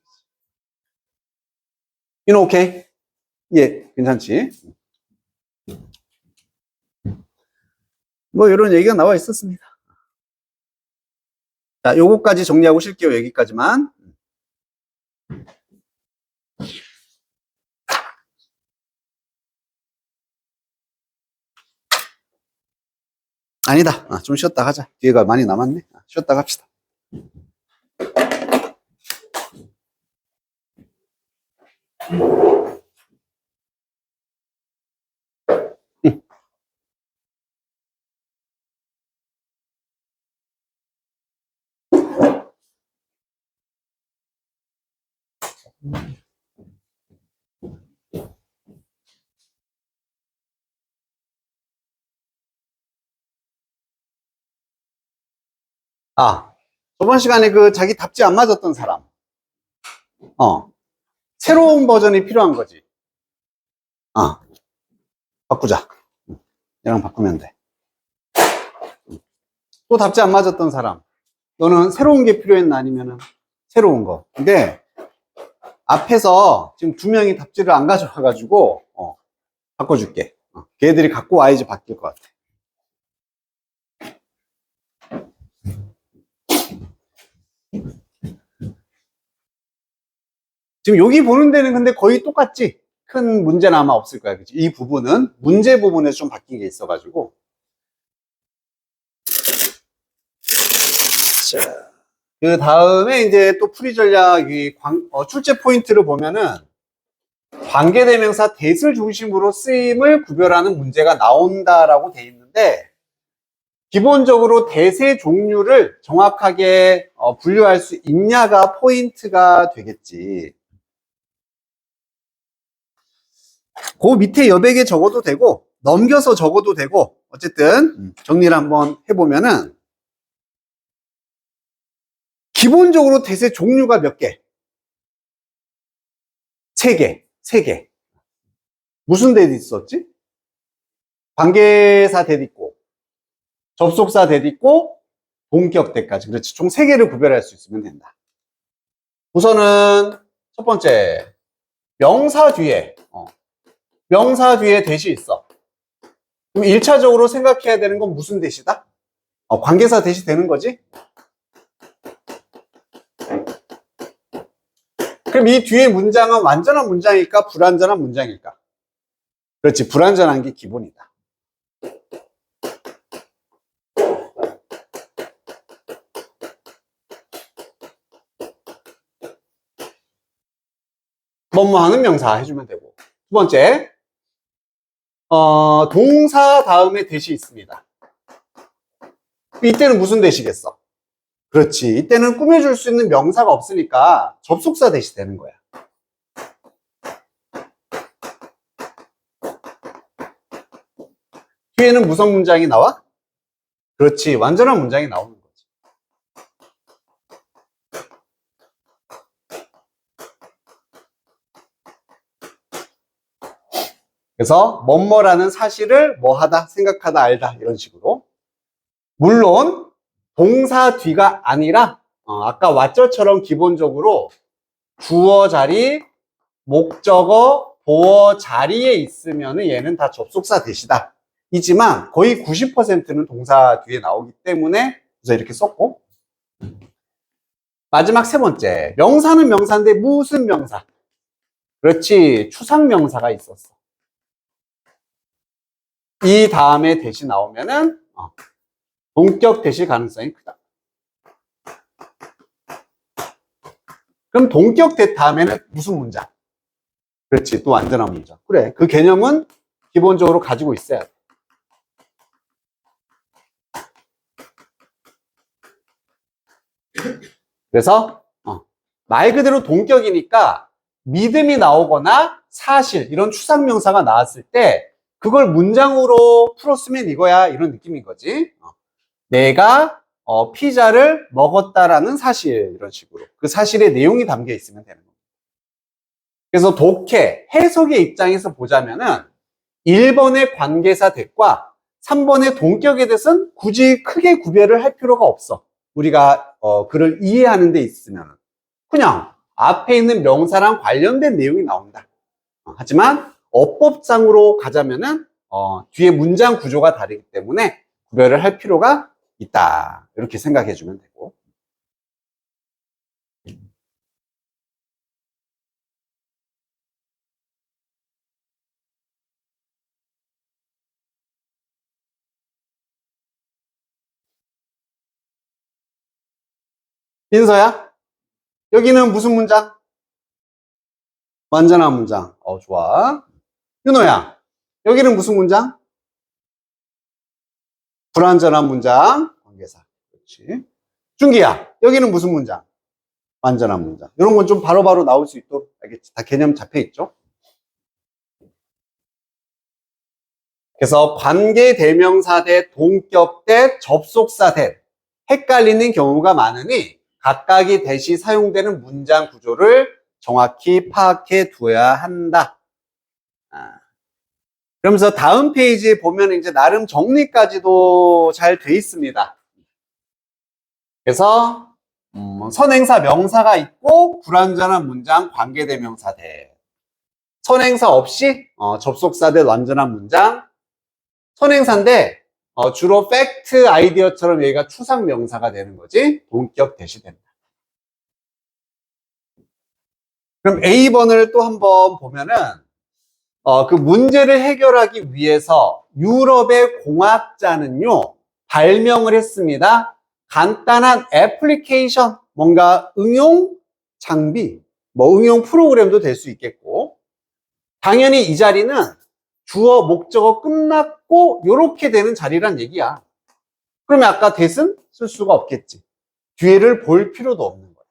오케이? 예, 괜찮지? 뭐 이런 얘기가 나와 있었습니다. 자, 요거까지 정리하고 쉴게요. 여기까지만. 아니다. 좀 쉬었다 가자. 뒤에가 많이 남았네. 쉬었다 갑시다. 저번 시간에 그 자기 답지 안 맞았던 사람. 새로운 버전이 필요한 거지. 바꾸자. 얘랑 바꾸면 돼. 또 답지 안 맞았던 사람. 너는 새로운 게 필요했나 아니면은 새로운 거. 근데 앞에서 지금 2명이 답지를 안 가져와가지고 바꿔줄게. 걔들이 갖고 와야지 바뀔 것 같아. 지금 여기 보는 데는 근데 거의 똑같지? 큰 문제는 아마 없을 거야. 그치? 이 부분은 문제 부분에서 좀 바뀐 게 있어가지고. 자, 그 다음에 이제 또 풀이 전략, 출제 포인트를 보면은 관계대명사 that을 중심으로 쓰임을 구별하는 문제가 나온다라고 돼 있는데, 기본적으로 that의 종류를 정확하게 분류할 수 있냐가 포인트가 되겠지. 그 밑에 여백에 적어도 되고 넘겨서 적어도 되고 어쨌든 정리를 한번 해보면은 기본적으로 that의 종류가 몇 개? 3개. 무슨 that 있었지? 관계사 that 있고 접속사 that 있고 본격 that까지. 그렇지. 총 3개를 구별할 수 있으면 된다. 우선은 첫 번째 명사 뒤에 that이 있어. 그럼 1차적으로 생각해야 되는 건 무슨 that이다? 관계사 that이 되는 거지? 그럼 이 뒤에 문장은 완전한 문장일까? 불완전한 문장일까? 그렇지. 불완전한 게 기본이다. 뭐뭐 하는 명사 해주면 되고. 두 번째, 동사 다음에 that이 있습니다. 이때는 무슨 that이겠어? 그렇지. 이때는 꾸며줄 수 있는 명사가 없으니까 접속사 that이 되는 거야. 뒤에는 무슨 문장이 나와? 그렇지. 완전한 문장이 나오는 거지. 그래서 뭐뭐라는 사실을 뭐하다, 생각하다, 알다 이런 식으로. 물론 동사 뒤가 아니라 아까 what처럼 기본적으로 주어 자리, 목적어, 보어 자리에 있으면 얘는 다 접속사 that이다. 이지만 거의 90%는 동사 뒤에 나오기 때문에 우선 이렇게 썼고, 마지막 세 번째, 명사는 명사인데 무슨 명사? 그렇지. 추상명사가 있었어. 이 다음에 that이 나오면은 동격 that일 가능성이 크다. 그럼 동격 that 다음에는 무슨 문장? 그렇지. 또 완전한 문장. 그래. 그 개념은 기본적으로 가지고 있어야 돼. 그래서 말 그대로 동격이니까 믿음이 나오거나 사실 이런 추상명사가 나왔을 때 그걸 문장으로 풀었으면 이거야 이런 느낌인 거지. 내가 피자를 먹었다라는 사실 이런 식으로 그 사실의 내용이 담겨 있으면 되는 겁니다. 그래서 독해, 해석의 입장에서 보자면은 1번의 관계사 대과 3번의 동격에 대해서는 굳이 크게 구별을 할 필요가 없어. 우리가 글을 이해하는 데 있으면 그냥 앞에 있는 명사랑 관련된 내용이 나온다. 하지만 어법상으로 가자면은 뒤에 문장 구조가 다르기 때문에 구별을 할 필요가 있다. 이렇게 생각해 주면 되고. 민서야, 여기는 무슨 문장? 완전한 문장. 좋아. 윤호야, 여기는 무슨 문장? 불완전한 문장. 관계사. 그렇지. 준기야, 여기는 무슨 문장? 완전한 문장. 이런 건 좀 바로바로 나올 수 있도록, 알겠지? 다 개념 잡혀 있죠? 그래서 관계 대명사 대 동격 대 접속사 대 헷갈리는 경우가 많으니 각각이 대시 사용되는 문장 구조를 정확히 파악해 두어야 한다. 그러면서 다음 페이지에 보면 이제 나름 정리까지도 잘 돼 있습니다. 그래서 선행사 명사가 있고 불완전한 문장 관계대명사 대, 선행사 없이 접속사 대 완전한 문장, 선행사인데 주로 팩트 아이디어처럼 얘가 추상 명사가 되는 거지. 동격 대시 된다. 그럼 A번을 또 한번 보면은 그 문제를 해결하기 위해서 유럽의 공학자는요 발명을 했습니다. 간단한 애플리케이션, 뭔가 응용 장비, 뭐 응용 프로그램도 될 수 있겠고, 당연히 이 자리는 주어 목적어 끝났고 요렇게 되는 자리란 얘기야. 그러면 아까 that은 쓸 수가 없겠지. 뒤를 볼 필요도 없는 거야.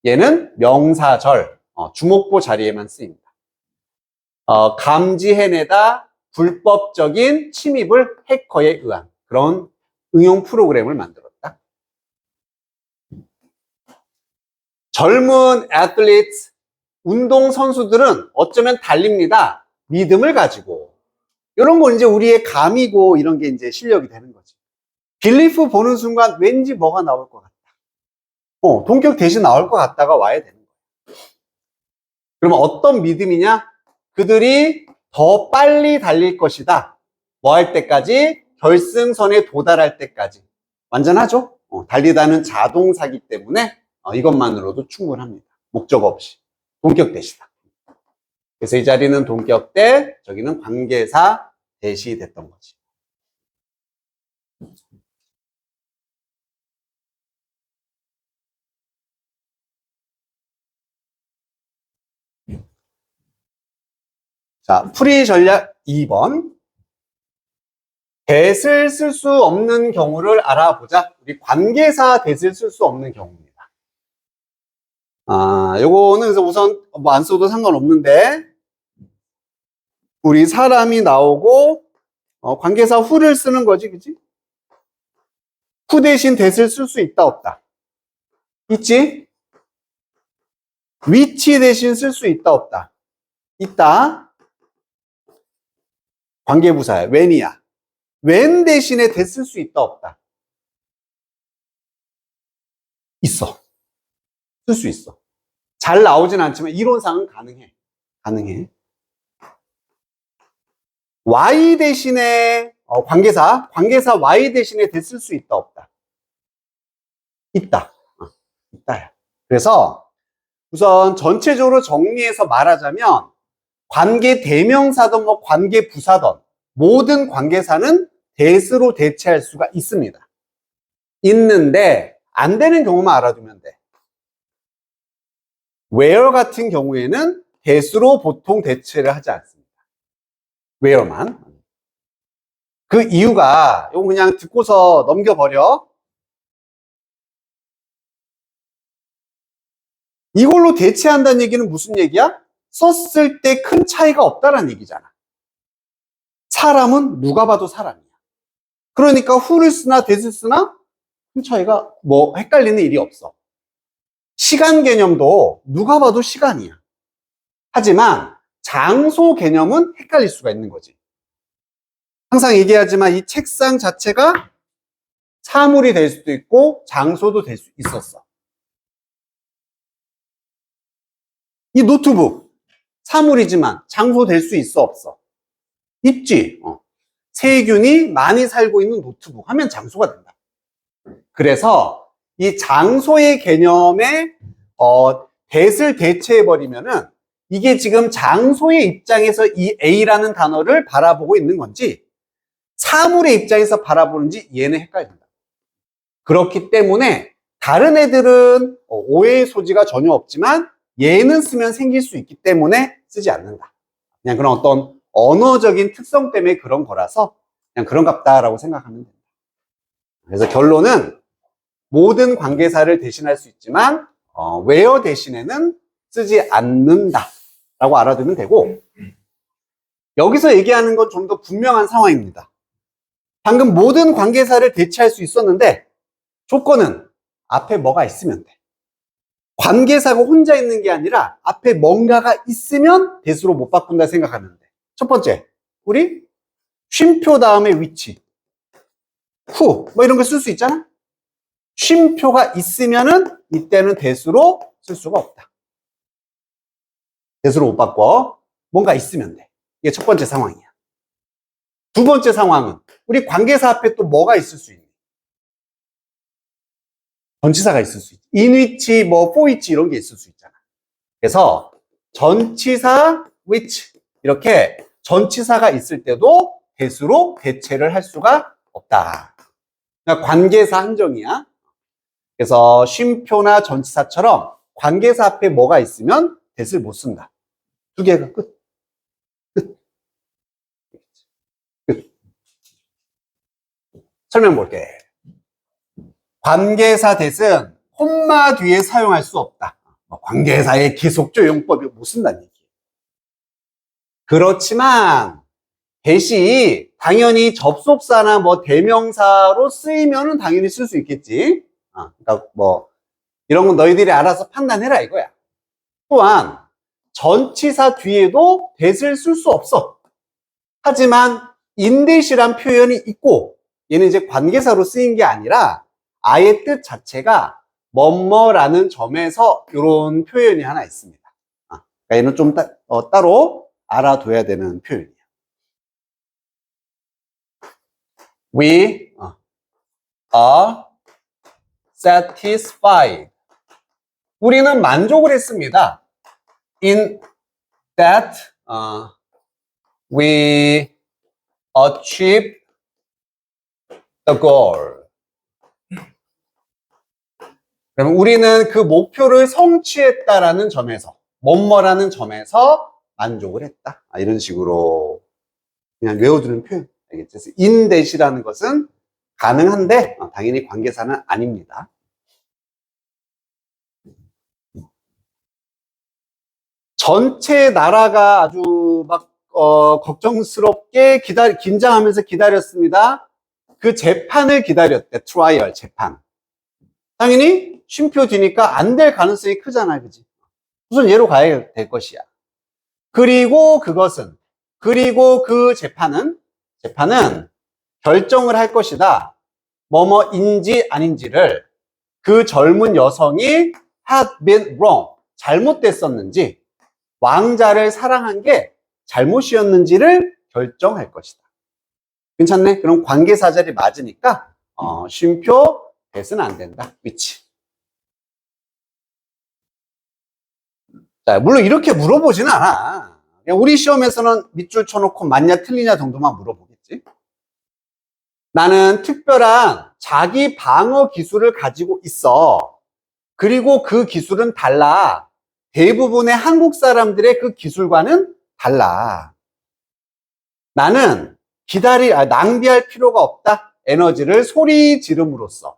얘는 명사절, 주목보 자리에만 쓰입니다. 감지해내다 불법적인 침입을 해커에 의한 그런 응용 프로그램을 만들었다. 젊은 애틀리트, 운동 선수들은 어쩌면 달립니다. 믿음을 가지고. 이런 건 이제 우리의 감이고 이런 게 이제 실력이 되는 거지. 빌리프 보는 순간 왠지 뭐가 나올 것 같다. 동격 대신 나올 것 같다가 와야 되는 거야. 그러면 어떤 믿음이냐? 그들이 더 빨리 달릴 것이다. 뭐 할 때까지? 결승선에 도달할 때까지. 완전하죠? 달리다는 자동사기 때문에 이것만으로도 충분합니다. 목적 없이. 동격 대시다. 그래서 이 자리는 동격 대, 저기는 관계사 대시 됐던 거지. 자, 풀이 전략 2번. that을 쓸 수 없는 경우를 알아보자. 우리 관계사 that을 쓸 수 없는 경우입니다. 요거는 그래서 우선 뭐 안 써도 상관없는데, 우리 사람이 나오고 관계사 who를 쓰는 거지, 그치? who 대신 that을 쓸 수 있다, 없다? 있지? which 대신 쓸 수 있다, 없다? 있다. 관계부사야. when이야. when 대신에 that 쓸 수 있다, 없다? 있어. 쓸 수 있어. 잘 나오진 않지만 이론상은 가능해. 가능해. y 대신에 관계사 y 대신에 that 쓸 수 있다, 없다? 있다. 있다야. 그래서 우선 전체적으로 정리해서 말하자면 관계 대명사든 뭐 관계 부사든 모든 관계사는 that으로 대체할 수가 있습니다. 있는데 안 되는 경우만 알아두면 돼. where 같은 경우에는 that으로 보통 대체를 하지 않습니다. where만. 그 이유가 이거 그냥 듣고서 넘겨버려. 이걸로 대체한다는 얘기는 무슨 얘기야? 썼을 때 큰 차이가 없다라는 얘기잖아. 사람은 누가 봐도 사람이야. 그러니까 who를 쓰나 that을 쓰나 큰 차이가 뭐 헷갈리는 일이 없어. 시간 개념도 누가 봐도 시간이야. 하지만 장소 개념은 헷갈릴 수가 있는 거지. 항상 얘기하지만 이 책상 자체가 사물이 될 수도 있고 장소도 될 수 있었어. 이 노트북 사물이지만 장소 될 수 있어 없어? 있지. 세균이 많이 살고 있는 노트북 하면 장소가 된다. 그래서 이 장소의 개념에 that을 대체해버리면은 이게 지금 장소의 입장에서 이 A라는 단어를 바라보고 있는 건지 사물의 입장에서 바라보는지 얘는 헷갈린다. 그렇기 때문에 다른 애들은 오해의 소지가 전혀 없지만 얘는 쓰면 생길 수 있기 때문에 쓰지 않는다. 그냥 그런 어떤 언어적인 특성 때문에 그런 거라서 그냥 그런갑다라고 생각하면 됩니다. 그래서 결론은 모든 관계사를 대신할 수 있지만 where 대신에는 쓰지 않는다 라고 알아두면 되고, 여기서 얘기하는 건 좀 더 분명한 상황입니다. 방금 모든 관계사를 대체할 수 있었는데 조건은 앞에 뭐가 있으면 돼. 관계사가 혼자 있는 게 아니라 앞에 뭔가가 있으면 대수로 못 바꾼다 생각하면 돼. 첫 번째, 우리 쉼표 다음에 위치, 후, 뭐 이런 거 쓸 수 있잖아. 쉼표가 있으면은 이때는 대수로 쓸 수가 없다. 대수로 못 바꿔. 뭔가 있으면 돼. 이게 첫 번째 상황이야. 두 번째 상황은 우리 관계사 앞에 또 뭐가 있을 수 있니? 전치사가 있을 수 있지. in which, 뭐 for which 이런 게 있을 수 있잖아. 그래서 전치사 which 이렇게 전치사가 있을 때도 대수로 대체를 할 수가 없다. 그러니까 관계사 한정이야. 그래서 쉼표나 전치사처럼 관계사 앞에 뭐가 있으면 대수를 못 쓴다. 두 개가 끝. 끝. 끝. 설명 볼게. 관계사 대은 콤마 뒤에 사용할 수 없다. 관계사의 기속조 용법이 못 쓴다는 얘기. 그렇지만 대시 당연히 접속사나 뭐 대명사로 쓰이면은 당연히 쓸 수 있겠지. 그러니까 뭐 이런 건 너희들이 알아서 판단해라 이거야. 또한 전치사 뒤에도 that을 쓸 수 없어. 하지만 in-that이란 표현이 있고 얘는 이제 관계사로 쓰인 게 아니라 아예 뜻 자체가 뭐뭐라는 점에서 이런 표현이 하나 있습니다. 그러니까 얘는 좀 따로 알아둬야 되는 표현이야. We are satisfied. 우리는 만족을 했습니다. In that we achieved the goal. 그러면 우리는 그 목표를 성취했다라는 점에서, 뭐뭐라는 점에서 만족을 했다. 이런 식으로 그냥 외워두는 표현. 알겠지? 그래서 in that이라는 것은 가능한데 당연히 관계사는 아닙니다. 전체 나라가 아주 막 걱정스럽게 긴장하면서 기다렸습니다. 그 재판을 기다렸대. 트라이얼 재판. 당연히 쉼표 뒤니까 안 될 가능성이 크잖아, 그지? 우선 얘로 가야 될 것이야. 그리고 그 재판은 결정을 할 것이다. 뭐뭐인지 아닌지를 그 젊은 여성이 had been wrong, 잘못됐었는지, 왕자를 사랑한 게 잘못이었는지를 결정할 것이다. 괜찮네? 그럼 관계사 자리 맞으니까 쉼표 that은 안 된다. which. 자, 물론 이렇게 물어보지는 않아. 그냥 우리 시험에서는 밑줄 쳐놓고 맞냐 틀리냐 정도만 물어보겠지. 나는 특별한 자기 방어 기술을 가지고 있어. 그리고 그 기술은 달라. 대부분의 한국 사람들의 그 기술과는 달라. 나는 낭비할 필요가 없다. 에너지를 소리 지름으로써.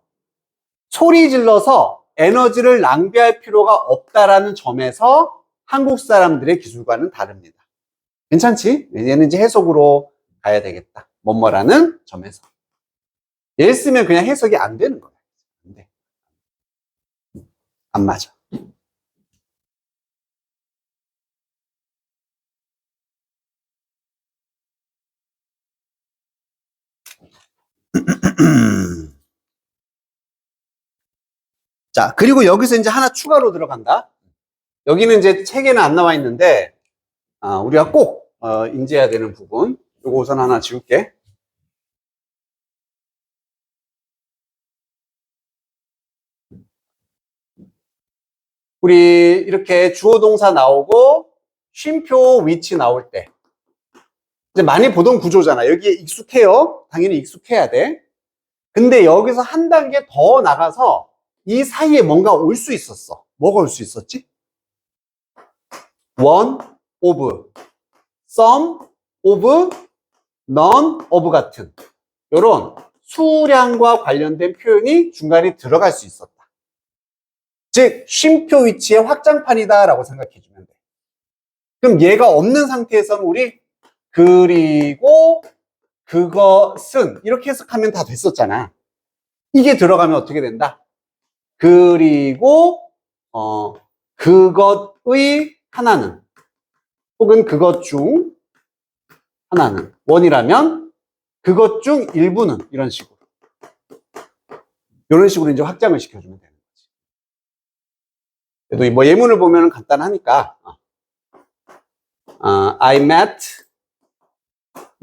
소리 질러서 에너지를 낭비할 필요가 없다라는 점에서 한국 사람들의 기술과는 다릅니다. 괜찮지? 얘는 이제 해석으로 가야 되겠다. 뭐뭐라는 점에서. 얘 쓰면 그냥 해석이 안 되는 거야. 안 맞아. 자, 그리고 여기서 이제 하나 추가로 들어간다. 여기는 이제 책에는 안 나와 있는데, 우리가 꼭 인지해야 되는 부분. 이거 우선 하나 지울게. 우리 이렇게 주어 동사 나오고 쉼표 위치 나올 때 이제 많이 보던 구조잖아. 여기에 익숙해요. 당연히 익숙해야 돼. 근데 여기서 한 단계 더 나가서 이 사이에 뭔가 올 수 있었어. 뭐가 올 수 있었지? one of, some of, none of 같은 이런 수량과 관련된 표현이 중간에 들어갈 수 있었다. 즉 쉼표 위치의 확장판이다 라고 생각해 주면 돼. 그럼 얘가 없는 상태에서는 우리 그리고 그것은 이렇게 해석하면 다 됐었잖아. 이게 들어가면 어떻게 된다? 그리고 그것의 하나는 혹은 그것 중 하나는 원이라면 그것 중 일부는 이런 식으로 이제 확장을 시켜주면 되는 거지. 그래도 뭐 예문을 보면 간단하니까 I met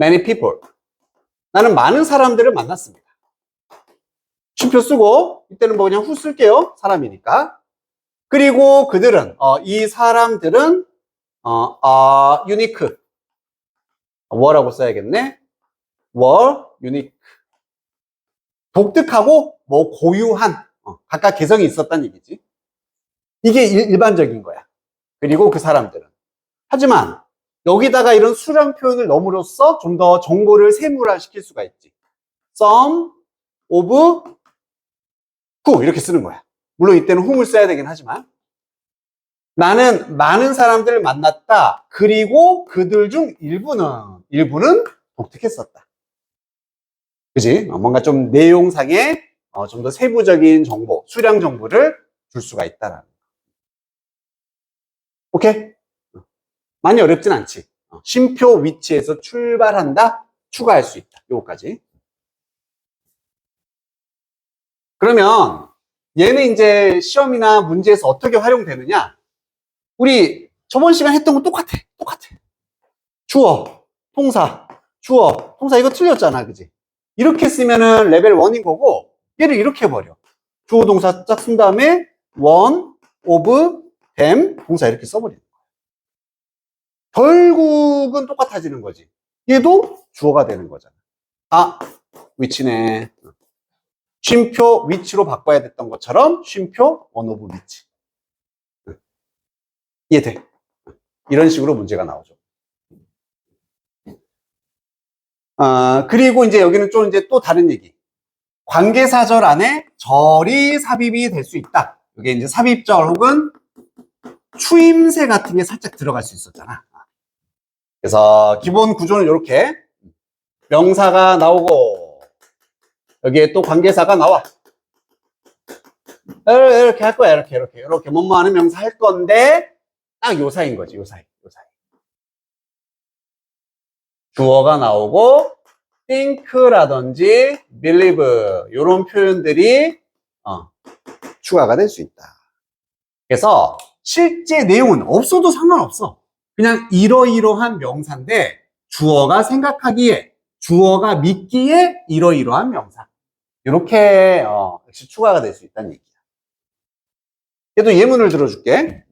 many people. 나는 많은 사람들을 만났습니다. 쉼표 쓰고 이때는 뭐 그냥 후 쓸게요. 사람이니까. 그리고 그들은 이 사람들은 unique. were라고 써야겠네. were unique. 독특하고 뭐 고유한 각각 개성이 있었다는 얘기지. 이게 일반적인 거야. 그리고 그 사람들은. 하지만 여기다가 이런 수량 표현을 넣음으로써 좀 더 정보를 세분화시킬 수가 있지. some of who 이렇게 쓰는 거야. 물론 이때는 whom을 써야 되긴 하지만 나는 많은 사람들을 만났다. 그리고 그들 중 일부는 독특했었다. 그지? 뭔가 좀 내용상에 좀 더 세부적인 정보, 수량 정보를 줄 수가 있다라는 거. 오케이? 많이 어렵진 않지. 쉼표 위치에서 출발한다, 추가할 수 있다. 요거까지. 그러면 얘는 이제 시험이나 문제에서 어떻게 활용되느냐? 우리 저번 시간 했던 거 똑같아. 주어, 통사, 주어, 통사 이거 틀렸잖아. 그지? 이렇게 쓰면은 레벨 1인 거고 얘를 이렇게 해버려. 주어 동사 쫙 쓴 다음에 one, of, them 동사 이렇게 써버리는 거야. 결국은 똑같아지는 거지. 얘도 주어가 되는 거잖아. 위치네. 쉼표 위치로 바꿔야 됐던 것처럼 쉼표 one of 위치. 이해돼? 이런 식으로 문제가 나오죠. 그리고 이제 여기는 좀 이제 또 다른 얘기. 관계사절 안에 절이 삽입이 될 수 있다. 이게 이제 삽입절 혹은 추임새 같은 게 살짝 들어갈 수 있었잖아. 그래서 기본 구조는 이렇게 명사가 나오고 여기에 또 관계사가 나와. 이렇게 할 거야. 이렇게 뭐뭐 하는 명사 할 건데 딱 요 사이인 거지. 요 사이. 주어가 나오고 think라든지 believe 이런 표현들이 추가가 될 수 있다. 그래서 실제 내용은 없어도 상관없어. 그냥 이러이러한 명사인데 주어가 생각하기에 주어가 믿기에 이러이러한 명사. 이렇게 역시 추가가 될 수 있다는 얘기야. 그래도 예문을 들어줄게.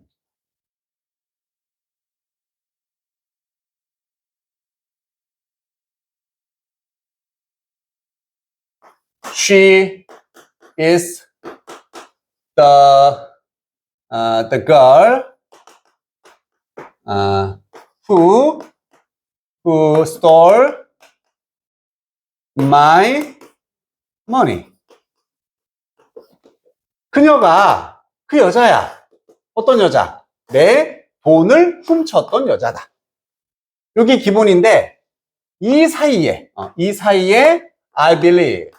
She is the girl who stole my money. 그녀가 그 여자야. 어떤 여자? 내 돈을 훔쳤던 여자다. 이게 기본인데 이 사이에 I believe.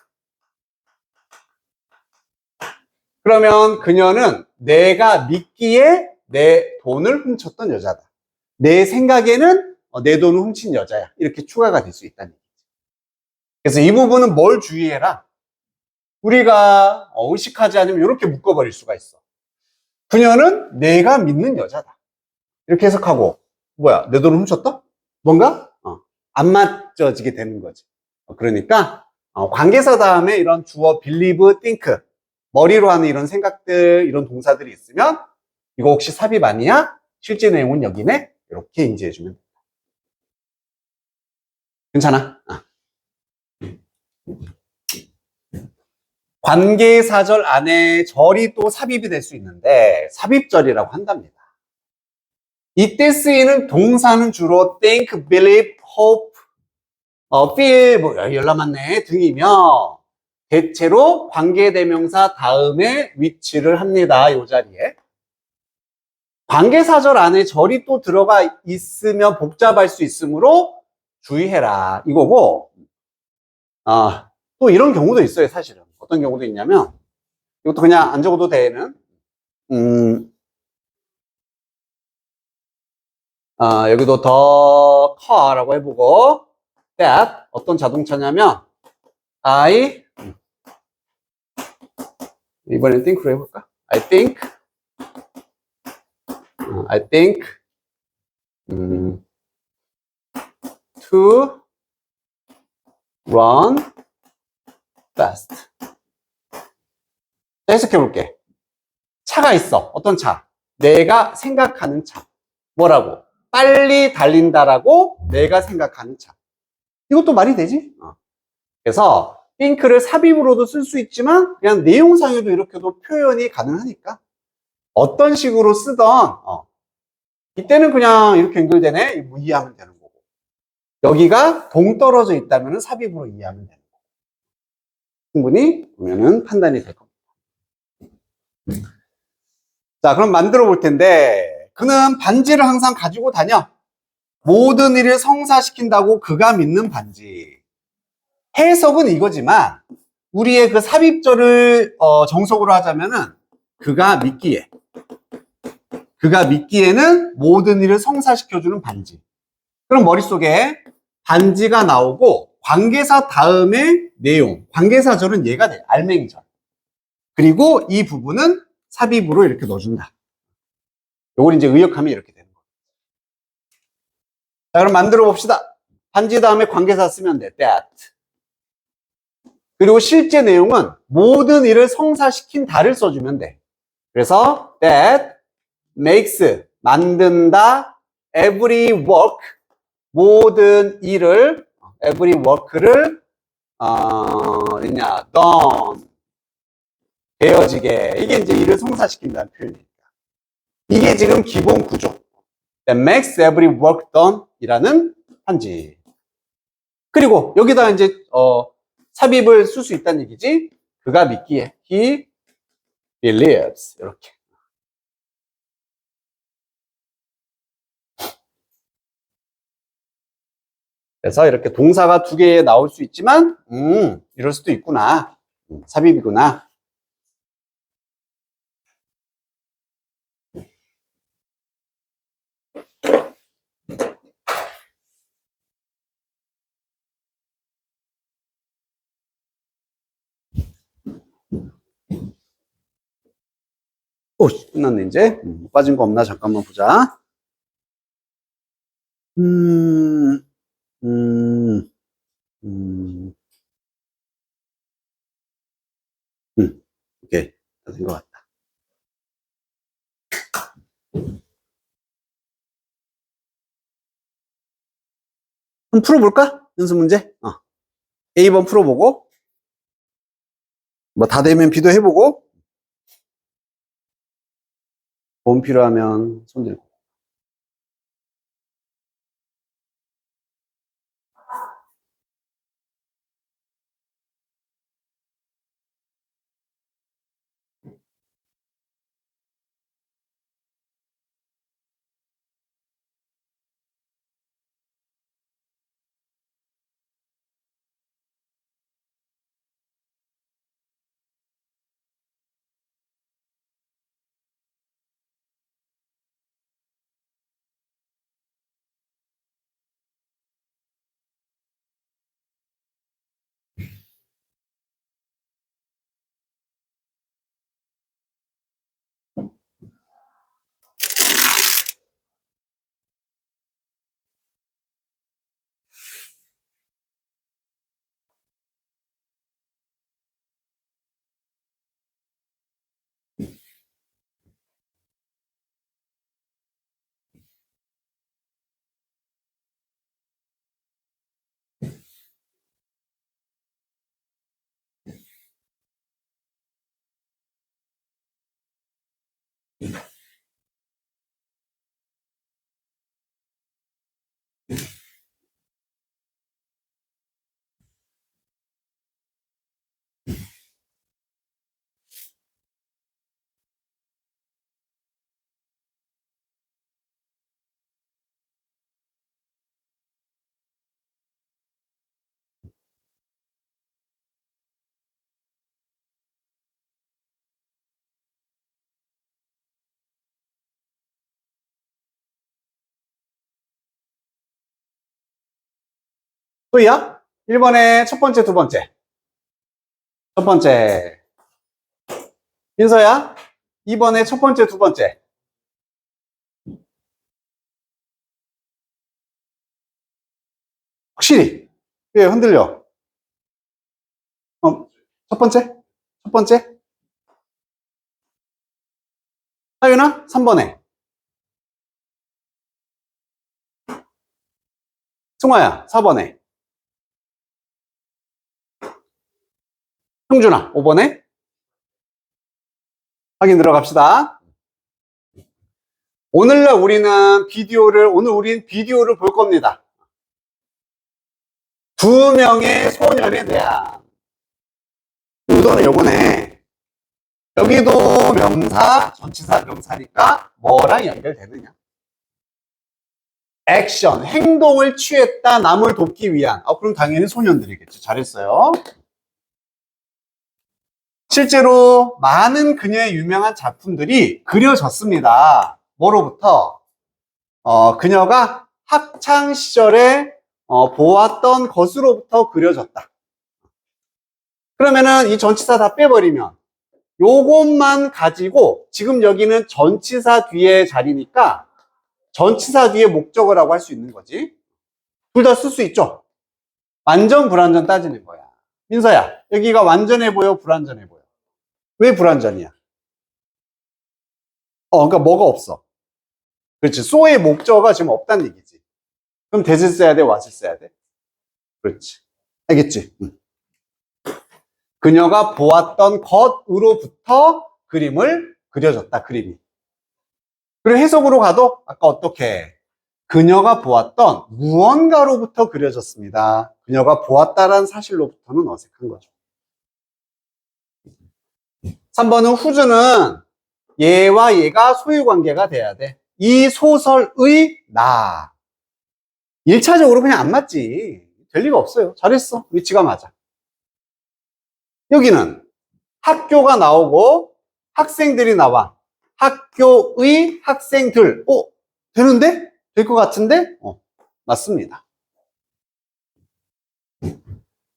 그러면 그녀는 내가 믿기에 내 돈을 훔쳤던 여자다. 내 생각에는 내 돈을 훔친 여자야. 이렇게 추가가 될 수 있다는 얘기죠. 그래서 이 부분은 뭘 주의해라? 우리가 의식하지 않으면 이렇게 묶어버릴 수가 있어. 그녀는 내가 믿는 여자다. 이렇게 해석하고, 뭐야, 내 돈을 훔쳤다? 뭔가? 안 맞춰지게 되는 거지. 그러니까, 관계사 다음에 이런 주어 believe, think, 머리로 하는 이런 생각들, 이런 동사들이 있으면, 이거 혹시 삽입 아니야? 실제 내용은 여기네? 이렇게 인지해주면 돼. 괜찮아? 관계사절 안에 절이 또 삽입이 될 수 있는데, 삽입절이라고 한답니다. 이때 쓰이는 동사는 주로 think, believe, hope, feel, 열나 맞네 등이며 대체로 관계대명사 다음에 위치를 합니다. 이 자리에. 관계사절 안에 절이 또 들어가 있으면 복잡할 수 있으므로 주의해라 이거고, 또 이런 경우도 있어요. 사실은 어떤 경우도 있냐면, 이것도 그냥 안 적어도 되는, 여기도 더 car라고 해보고, that 어떤 자동차냐면 이번엔 think로 해볼까? I think to run fast. 해석해볼게. 차가 있어. 어떤 차? 내가 생각하는 차. 뭐라고? 빨리 달린다라고 내가 생각하는 차. 이것도 말이 되지? 그래서 think를 삽입으로도 쓸 수 있지만 그냥 내용상에도 이렇게도 표현이 가능하니까 어떤 식으로 쓰던 이때는 그냥 이렇게 연결되네 뭐 이해하면 되는 거고, 여기가 동떨어져 있다면 삽입으로 이해하면 되는 거고, 충분히 보면은 판단이 될 겁니다. 자, 그럼 만들어 볼 텐데, 그는 반지를 항상 가지고 다녀. 모든 일을 성사시킨다고 그가 믿는 반지. 해석은 이거지만 우리의 그 삽입절을 정석으로 하자면은 그가 믿기에는 모든 일을 성사시켜주는 반지. 그럼 머릿속에 반지가 나오고 관계사 다음에 내용, 관계사절은 얘가 돼. 알맹이절. 그리고 이 부분은 삽입으로 이렇게 넣어준다. 요걸 이제 의역하면 이렇게 되는 거예요. 자, 그럼 만들어 봅시다. 반지 다음에 관계사 쓰면 돼. that. 그리고 실제 내용은 모든 일을 성사시킨 다를 써주면 돼. 그래서 that makes, 만든다, every work, 모든 일을, every work를 done, 되어지게. 이게 이제 일을 성사시킨다는 표현입니다. 이게 지금 기본 구조. That makes every work done 이라는 한지. 그리고 여기다 이제 삽입을 쓸 수 있다는 얘기지. 그가 믿기에 he believes 이렇게. 그래서 이렇게 동사가 두 개 나올 수 있지만 이럴 수도 있구나. 삽입이구나. 오, 끝났네 이제. 빠진 거 없나 잠깐만 보자. 음, 음, 음, 오케이. 다 된 것 같다. 그럼 풀어볼까? 연습 문제? A번 풀어보고, 뭐 다 되면 B도 해보고, 도움 필요하면 손 들고. 또이야? 1번에 첫 번째, 두 번째. 첫 번째. 민서야? 2번에 첫 번째, 두 번째. 확실히. 왜 흔들려? 첫 번째? 첫 번째? 하윤아? 3번에. 승화야? 4번에. 형준아? 5번에. 확인 들어갑시다. 오늘 우리는 비디오를 볼 겁니다. 두 명의 소년에 대한. 우선은 요번에, 여기도 명사, 전치사 명사니까 뭐랑 연결되느냐? 액션, 행동을 취했다, 남을 돕기 위한. 그럼 당연히 소년들이겠죠. 잘했어요. 실제로 많은 그녀의 유명한 작품들이 그려졌습니다. 뭐로부터? 그녀가 학창 시절에 보았던 것으로부터 그려졌다. 그러면은 이 전치사 다 빼버리면 요것만 가지고 지금 여기는 전치사 뒤에 자리니까 전치사 뒤에 목적어라고 할 수 있는 거지. 둘 다 쓸 수 있죠. 완전 불완전 따지는 거야. 민서야, 여기가 완전해 보여, 불완전해 보여? 왜 불완전이야? 그러니까 뭐가 없어. 그렇지. so의 목적어가 지금 없다는 얘기지. 그럼 that을 써야 돼, what을 써야 돼? 그렇지. 알겠지? 그녀가 보았던 것으로부터 그림을 그려줬다, 그림이. 그리고 해석으로 가도 아까 어떻게? 그녀가 보았던 무언가로부터 그려졌습니다. 그녀가 보았다라는 사실로부터는 어색한 거죠. 3번은 후주는 얘와 얘가 소유관계가 돼야 돼. 이 소설의 나. 1차적으로 그냥 안 맞지. 될 리가 없어요. 잘했어. 위치가 맞아. 여기는 학교가 나오고 학생들이 나와. 학교의 학생들. 되는데? 될 것 같은데? 맞습니다.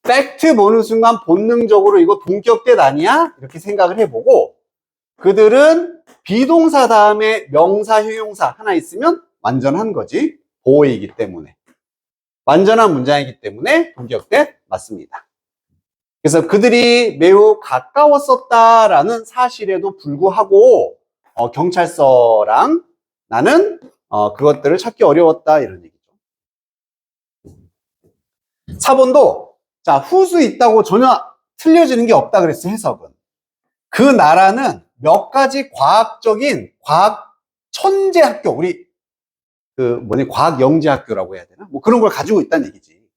팩트 보는 순간 본능적으로 이거 동격대 아니야? 이렇게 생각을 해보고 그들은 비동사 다음에 명사, 형용사 하나 있으면 완전한 거지. 보호이기 때문에. 완전한 문장이기 때문에 동격대 맞습니다. 그래서 그들이 매우 가까웠었다라는 사실에도 불구하고 경찰서랑 나는 그것들을 찾기 어려웠다 이런 얘기죠. 4번도 자 후수 있다고 전혀 틀려지는 게 없다 그랬어 해석은. 그 나라는 몇 가지 과학적인 과학 천재 학교 우리 과학 영재 학교라고 해야 되나? 뭐 그런 걸 가지고 있다는 얘기지.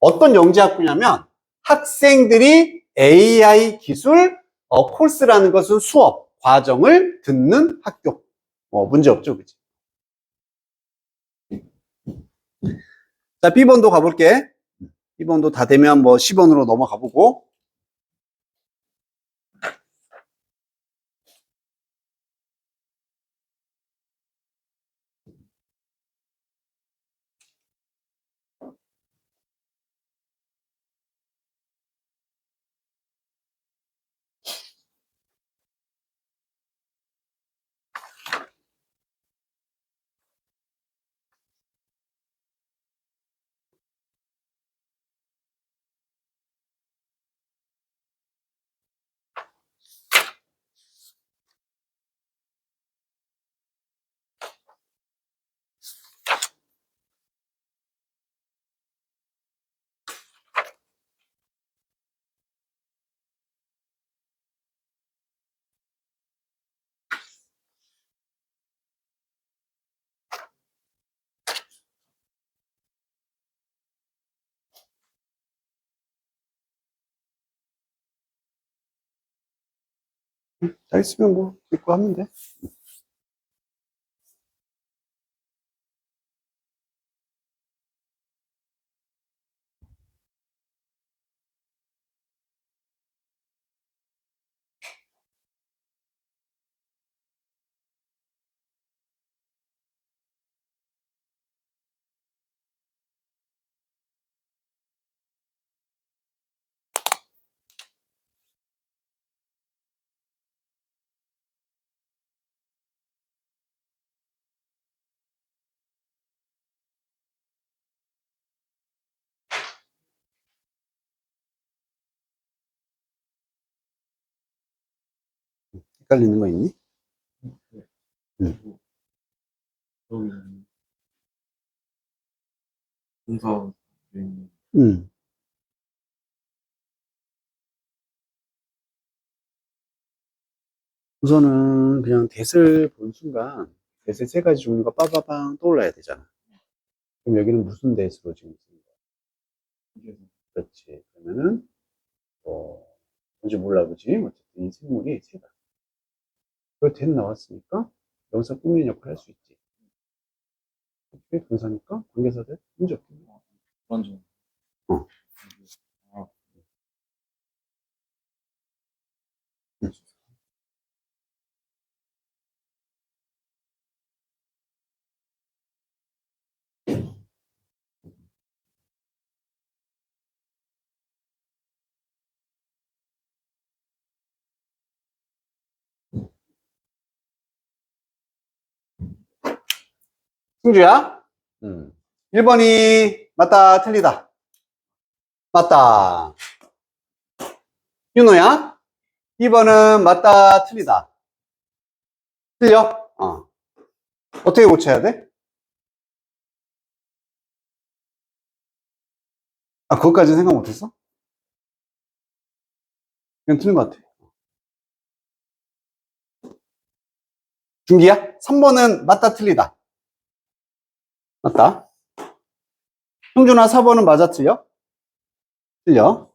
어떤 영재 학교냐면 학생들이 AI 기술 코र्스라는 것은 수업 과정을 듣는 학교. 문제 없죠, 그치? 자, B번도 가볼게. B번도 다 되면 뭐 10번으로 넘어가 보고. 잘 있으면 뭐 읽고 하면 돼. 헷갈리는 거 있니? 응. 여기 동사 응. 우선은 그냥 대을 본 순간 대세 세 가지 종류가 빠바방 떠올라야 되잖아. 그럼 여기는 무슨 대수로 지금 쓰는 거야? 그렇지. 그러면은 뭔지 몰라 보지. 어쨌든 이 생물이 새다. 그걸 된 나왔으니까 여기서 꾸미는 역할을 할 수 있지. 그게 동사니까 관계사들 문제 없겠네. 완전 어. 아, 응. 승주야? 1번이 맞다, 틀리다. 맞다. 윤호야? 2번은 맞다, 틀리다. 틀려? 어떻게 고쳐야 돼? 그것까지는 생각 못했어? 그냥 틀린 것 같아. 준기야? 3번은 맞다, 틀리다. 맞다. 형준아, 4번은 맞아, 틀려? 틀려.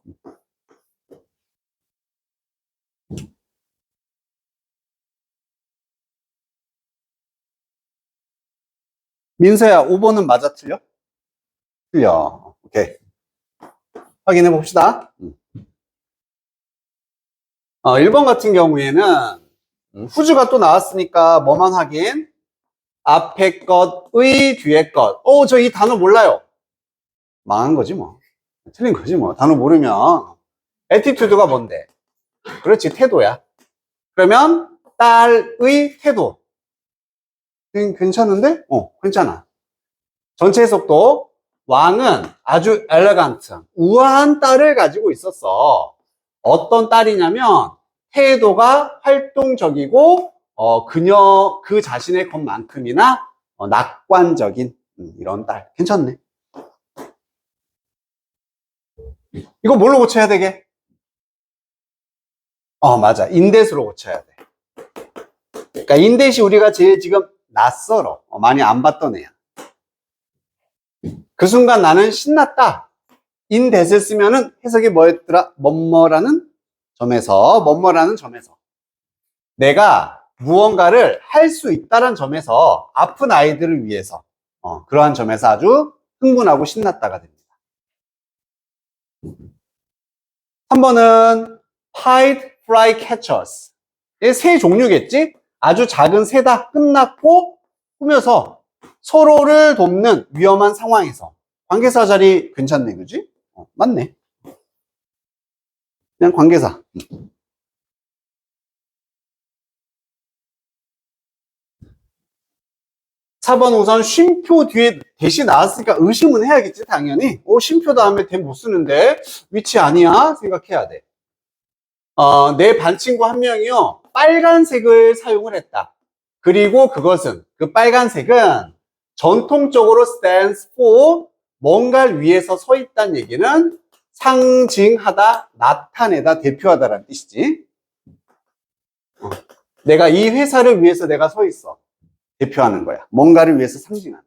민서야, 5번은 맞아, 틀려? 틀려. 오케이. 확인해 봅시다. 1번 같은 경우에는 후주가 또 나왔으니까 뭐만 확인? 앞에 것의 뒤에 것. 저 이 단어 몰라요. 망한 거지 뭐. 틀린 거지 뭐. 단어 모르면. 에티튜드가 뭔데? 그렇지, 태도야. 그러면 딸의 태도. 괜찮은데? 괜찮아. 전체 해석도 왕은 아주 엘레간트, 우아한 딸을 가지고 있었어. 어떤 딸이냐면 태도가 활동적이고 그 자신의 것만큼이나 낙관적인 이런 딸. 괜찮네. 이거 뭘로 고쳐야 되게? 맞아. 인댓으로 고쳐야 돼. 그러니까 인댓이 우리가 제일 지금 낯설어. 많이 안 봤던 애야. 그 순간 나는 신났다. 인댓을 쓰면은 해석이 뭐였더라? 뭐뭐라는 점에서 내가 무언가를 할 수 있다는 점에서 아픈 아이들을 위해서 그러한 점에서 아주 흥분하고 신났다가 됩니다. 3번은 Pied Fly Catchers. 새 종류겠지? 아주 작은 새다. 끝났고 꾸며서 서로를 돕는 위험한 상황에서 관계사 자리 괜찮네, 그지? 맞네. 그냥 관계사. 4번 우선 쉼표 뒤에 대시 나왔으니까 의심은 해야겠지, 당연히. 쉼표 다음에 대 못 쓰는데 위치 아니야? 생각해야 돼. 내 반 친구 한 명이요, 빨간색을 사용을 했다. 그리고 그 빨간색은 전통적으로 stands for 뭔가를 위해서 서 있다는 얘기는 상징하다, 나타내다, 대표하다라는 뜻이지. 내가 이 회사를 위해서 내가 서 있어. 대표하는 거야. 뭔가를 위해서 상징하는.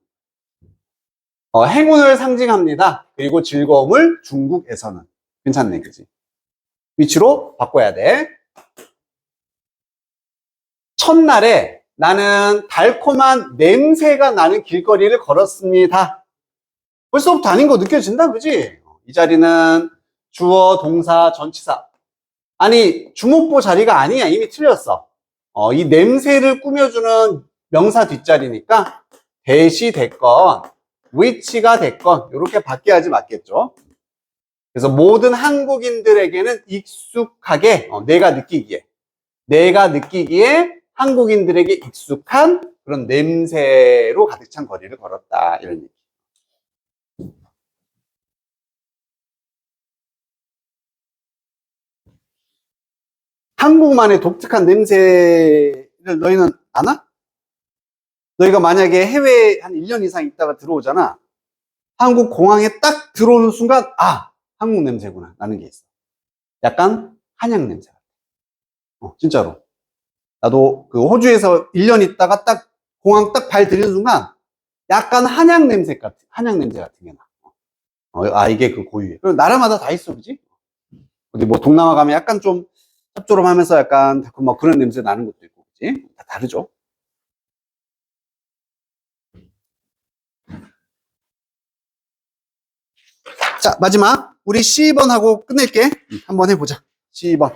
행운을 상징합니다. 그리고 즐거움을 중국에서는. 괜찮네, 그지? 위치로 바꿔야 돼. 첫날에 나는 달콤한 냄새가 나는 길거리를 걸었습니다. 벌써부터 아닌 거 느껴진다, 그지? 이 자리는 주어, 동사, 전치사. 아니, 주목보 자리가 아니야. 이미 틀렸어. 이 냄새를 꾸며주는 명사 뒷자리니까 대시 됐건 which가 됐건 이렇게 바뀌어야지 맞겠죠. 그래서 모든 한국인들에게는 익숙하게 내가 느끼기에 한국인들에게 익숙한 그런 냄새로 가득 찬 거리를 걸었다, 이런 얘기. 한국만의 독특한 냄새를 너희는 아나? 너희가 만약에 해외에 한 1년 이상 있다가 들어오잖아. 한국 공항에 딱 들어오는 순간, 아, 한국 냄새구나. 나는 게 있어. 약간 한약 냄새. 진짜로. 나도 그 호주에서 1년 있다가 딱 공항 딱 발 들이는 순간, 약간 한약 냄새 같은 게 나. 이게 그 고유해. 그리고 나라마다 다 있어, 그지? 어디 뭐 동남아 가면 약간 좀 짭조름하면서 약간 뭐 그런 냄새 나는 것도 있고, 그지? 다 다르죠. 자, 마지막. 우리 C번 하고 끝낼게. 한번 해보자. C번.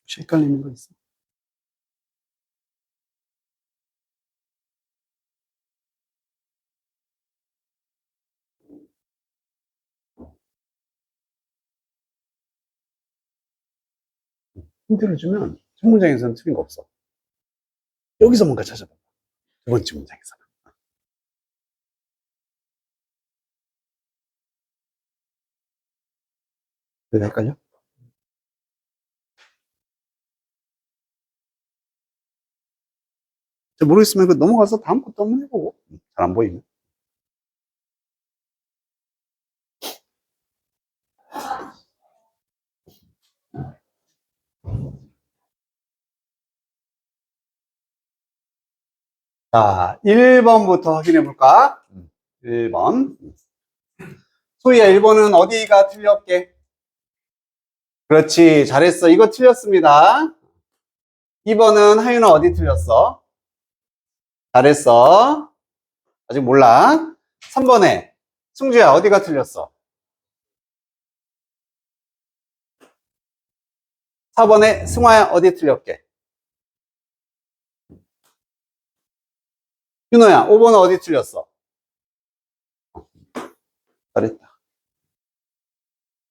혹시 헷갈리는 거 있어? 힌트를 주면 첫 문장에서는 틀린 거 없어. 여기서 뭔가 찾아봐. 두 번째 문장에서. 왜 헷갈려? 잘 모르겠으면 그 넘어가서 다음 것도 한번 해보고. 잘 안 보이면. 자, 1번부터 확인해 볼까? 1번. 소희야, 1번은 어디가 틀렸게? 그렇지, 잘했어. 이거 틀렸습니다. 2번은 하윤아 어디 틀렸어? 잘했어. 아직 몰라. 3번에 승주야 어디가 틀렸어? 4번에 승화야 어디 틀렸게? 윤호야 5번은 어디 틀렸어? 잘했다.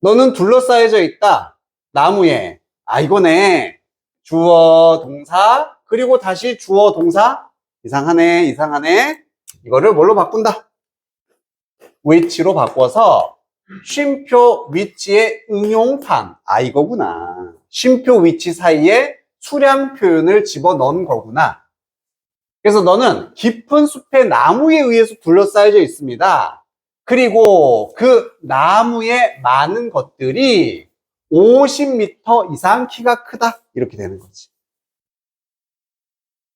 너는 둘러싸여져 있다. 나무에. 아, 이거네. 주어, 동사, 그리고 다시 주어, 동사. 이상하네, 이상하네. 이거를 뭘로 바꾼다? which로 바꿔서 쉼표 위치의 응용판. 아, 이거구나. 쉼표 위치 사이에 수량 표현을 집어넣은 거구나. 그래서 너는 깊은 숲의 나무에 의해서 둘러싸여져 있습니다. 그리고 그 나무의 많은 것들이 50m 이상 키가 크다. 이렇게 되는 거지.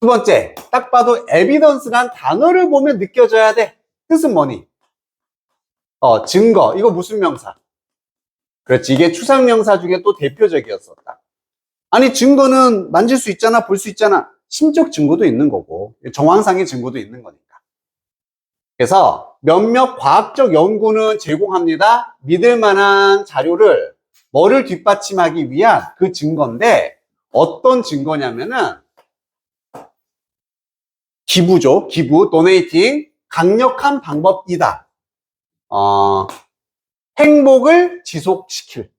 두 번째, 딱 봐도 evidence란 단어를 보면 느껴져야 돼. 뜻은 뭐니? 증거. 이거 무슨 명사? 그렇지. 이게 추상명사 중에 또 대표적이었었다. 아니, 증거는 만질 수 있잖아, 볼 수 있잖아. 심적 증거도 있는 거고, 정황상의 증거도 있는 거니까. 그래서 몇몇 과학적 연구는 제공합니다. 믿을 만한 자료를 뭐를 뒷받침하기 위한 그 증거인데, 어떤 증거냐면은 기부죠. 기부, 도네이팅, 강력한 방법이다. 행복을 지속시킬.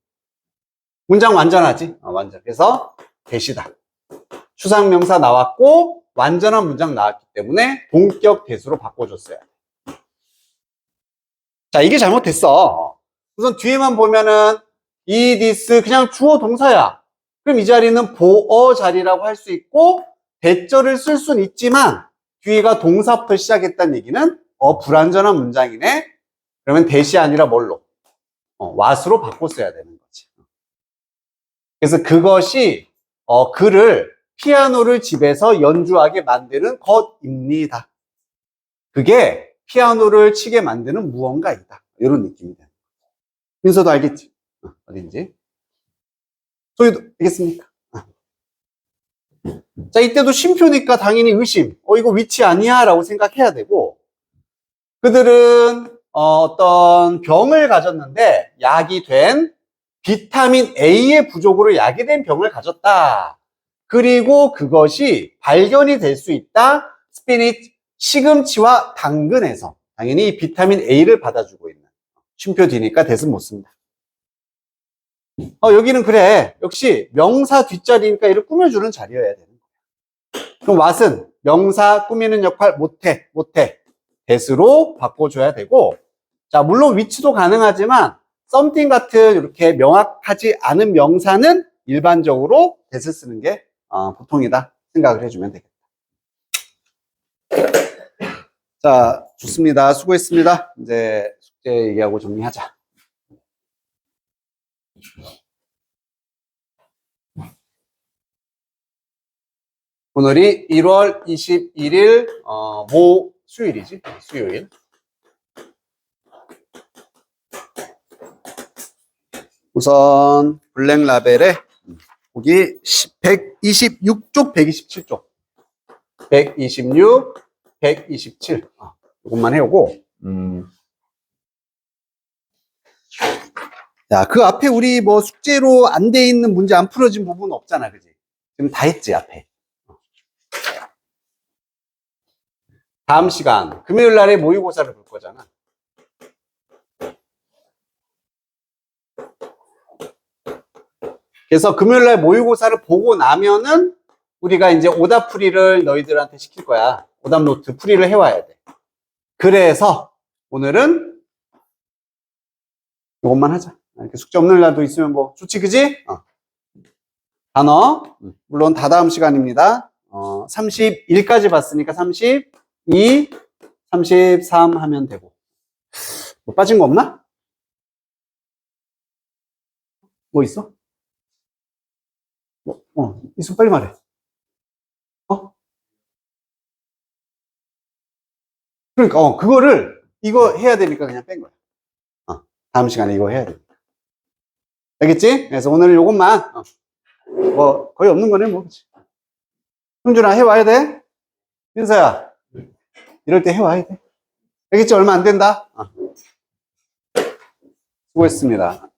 문장 완전하지? 완전. 그래서 대시다. 추상명사 나왔고 완전한 문장 나왔기 때문에 동격 대수로 바꿔줬어요. 자, 이게 잘못됐어. 우선 뒤에만 보면은 이, this 그냥 주어 동사야. 그럼 이 자리는 보어 자리라고 할 수 있고 대절을 쓸 수는 있지만 뒤에가 동사부터 시작했다는 얘기는 불완전한 문장이네. 그러면 대시 아니라 뭘로? what으로 바꿨어야 되는 거지. 그래서 그것이 그를 피아노를 집에서 연주하게 만드는 것입니다. 그게 피아노를 치게 만드는 무언가이다. 이런 느낌이다. 민서도 알겠지? 어딘지. 소희도 알겠습니까? 자, 이때도 쉼표니까 당연히 의심. 이거 위치 아니야? 라고 생각해야 되고, 그들은 어떤 병을 가졌는데, 약이 된 비타민 A의 부족으로 약이 된 병을 가졌다. 그리고 그것이 발견이 될 수 있다. 스피니치, 시금치와 당근에서. 당연히 비타민 A를 받아주고 있는. 쉼표 뒤니까 대신 못 씁니다. 여기는 그래. 역시 명사 뒷자리니까 이를 꾸며주는 자리여야 되는 거야. 그럼 what은 명사 꾸미는 역할 못해. that으로 바꿔줘야 되고, 자, 물론 위치도 가능하지만 something 같은 이렇게 명확하지 않은 명사는 일반적으로 that을 쓰는 게 보통이다 생각을 해주면 되겠다. 자, 좋습니다. 수고했습니다. 이제 숙제 얘기하고 정리하자. 오늘이 1월 21일 수요일이지? 수요일. 우선 블랙 라벨에 거기 126쪽, 127쪽. 126, 127. 이것만 해오고. 야, 그 앞에 우리 뭐 숙제로 안 돼 있는 문제 안 풀어진 부분 없잖아, 그지? 지금 다 했지, 앞에. 다음 시간, 금요일 날에 모의고사를 볼 거잖아. 그래서 금요일 날 모의고사를 보고 나면은 우리가 이제 오답 풀이를 너희들한테 시킬 거야. 오답 노트 풀이를 해와야 돼. 그래서 오늘은 이것만 하자. 이렇게 숙제 없는 날도 있으면 뭐 좋지, 그지? 단어, 물론 다 다음 시간입니다. 31까지 봤으니까 32, 33 하면 되고. 뭐 빠진 거 없나? 뭐 있어? 있으면 빨리 말해. 그러니까, 그거를, 이거 해야 되니까 그냥 뺀 거야. 다음 시간에 이거 해야 되니까. 알겠지? 그래서 오늘 요것만, 뭐, 거의 없는 거네, 뭐. 흥준아, 해와야 돼? 민서야, 이럴 때 해와야 돼. 알겠지? 얼마 안 된다. 수고했습니다.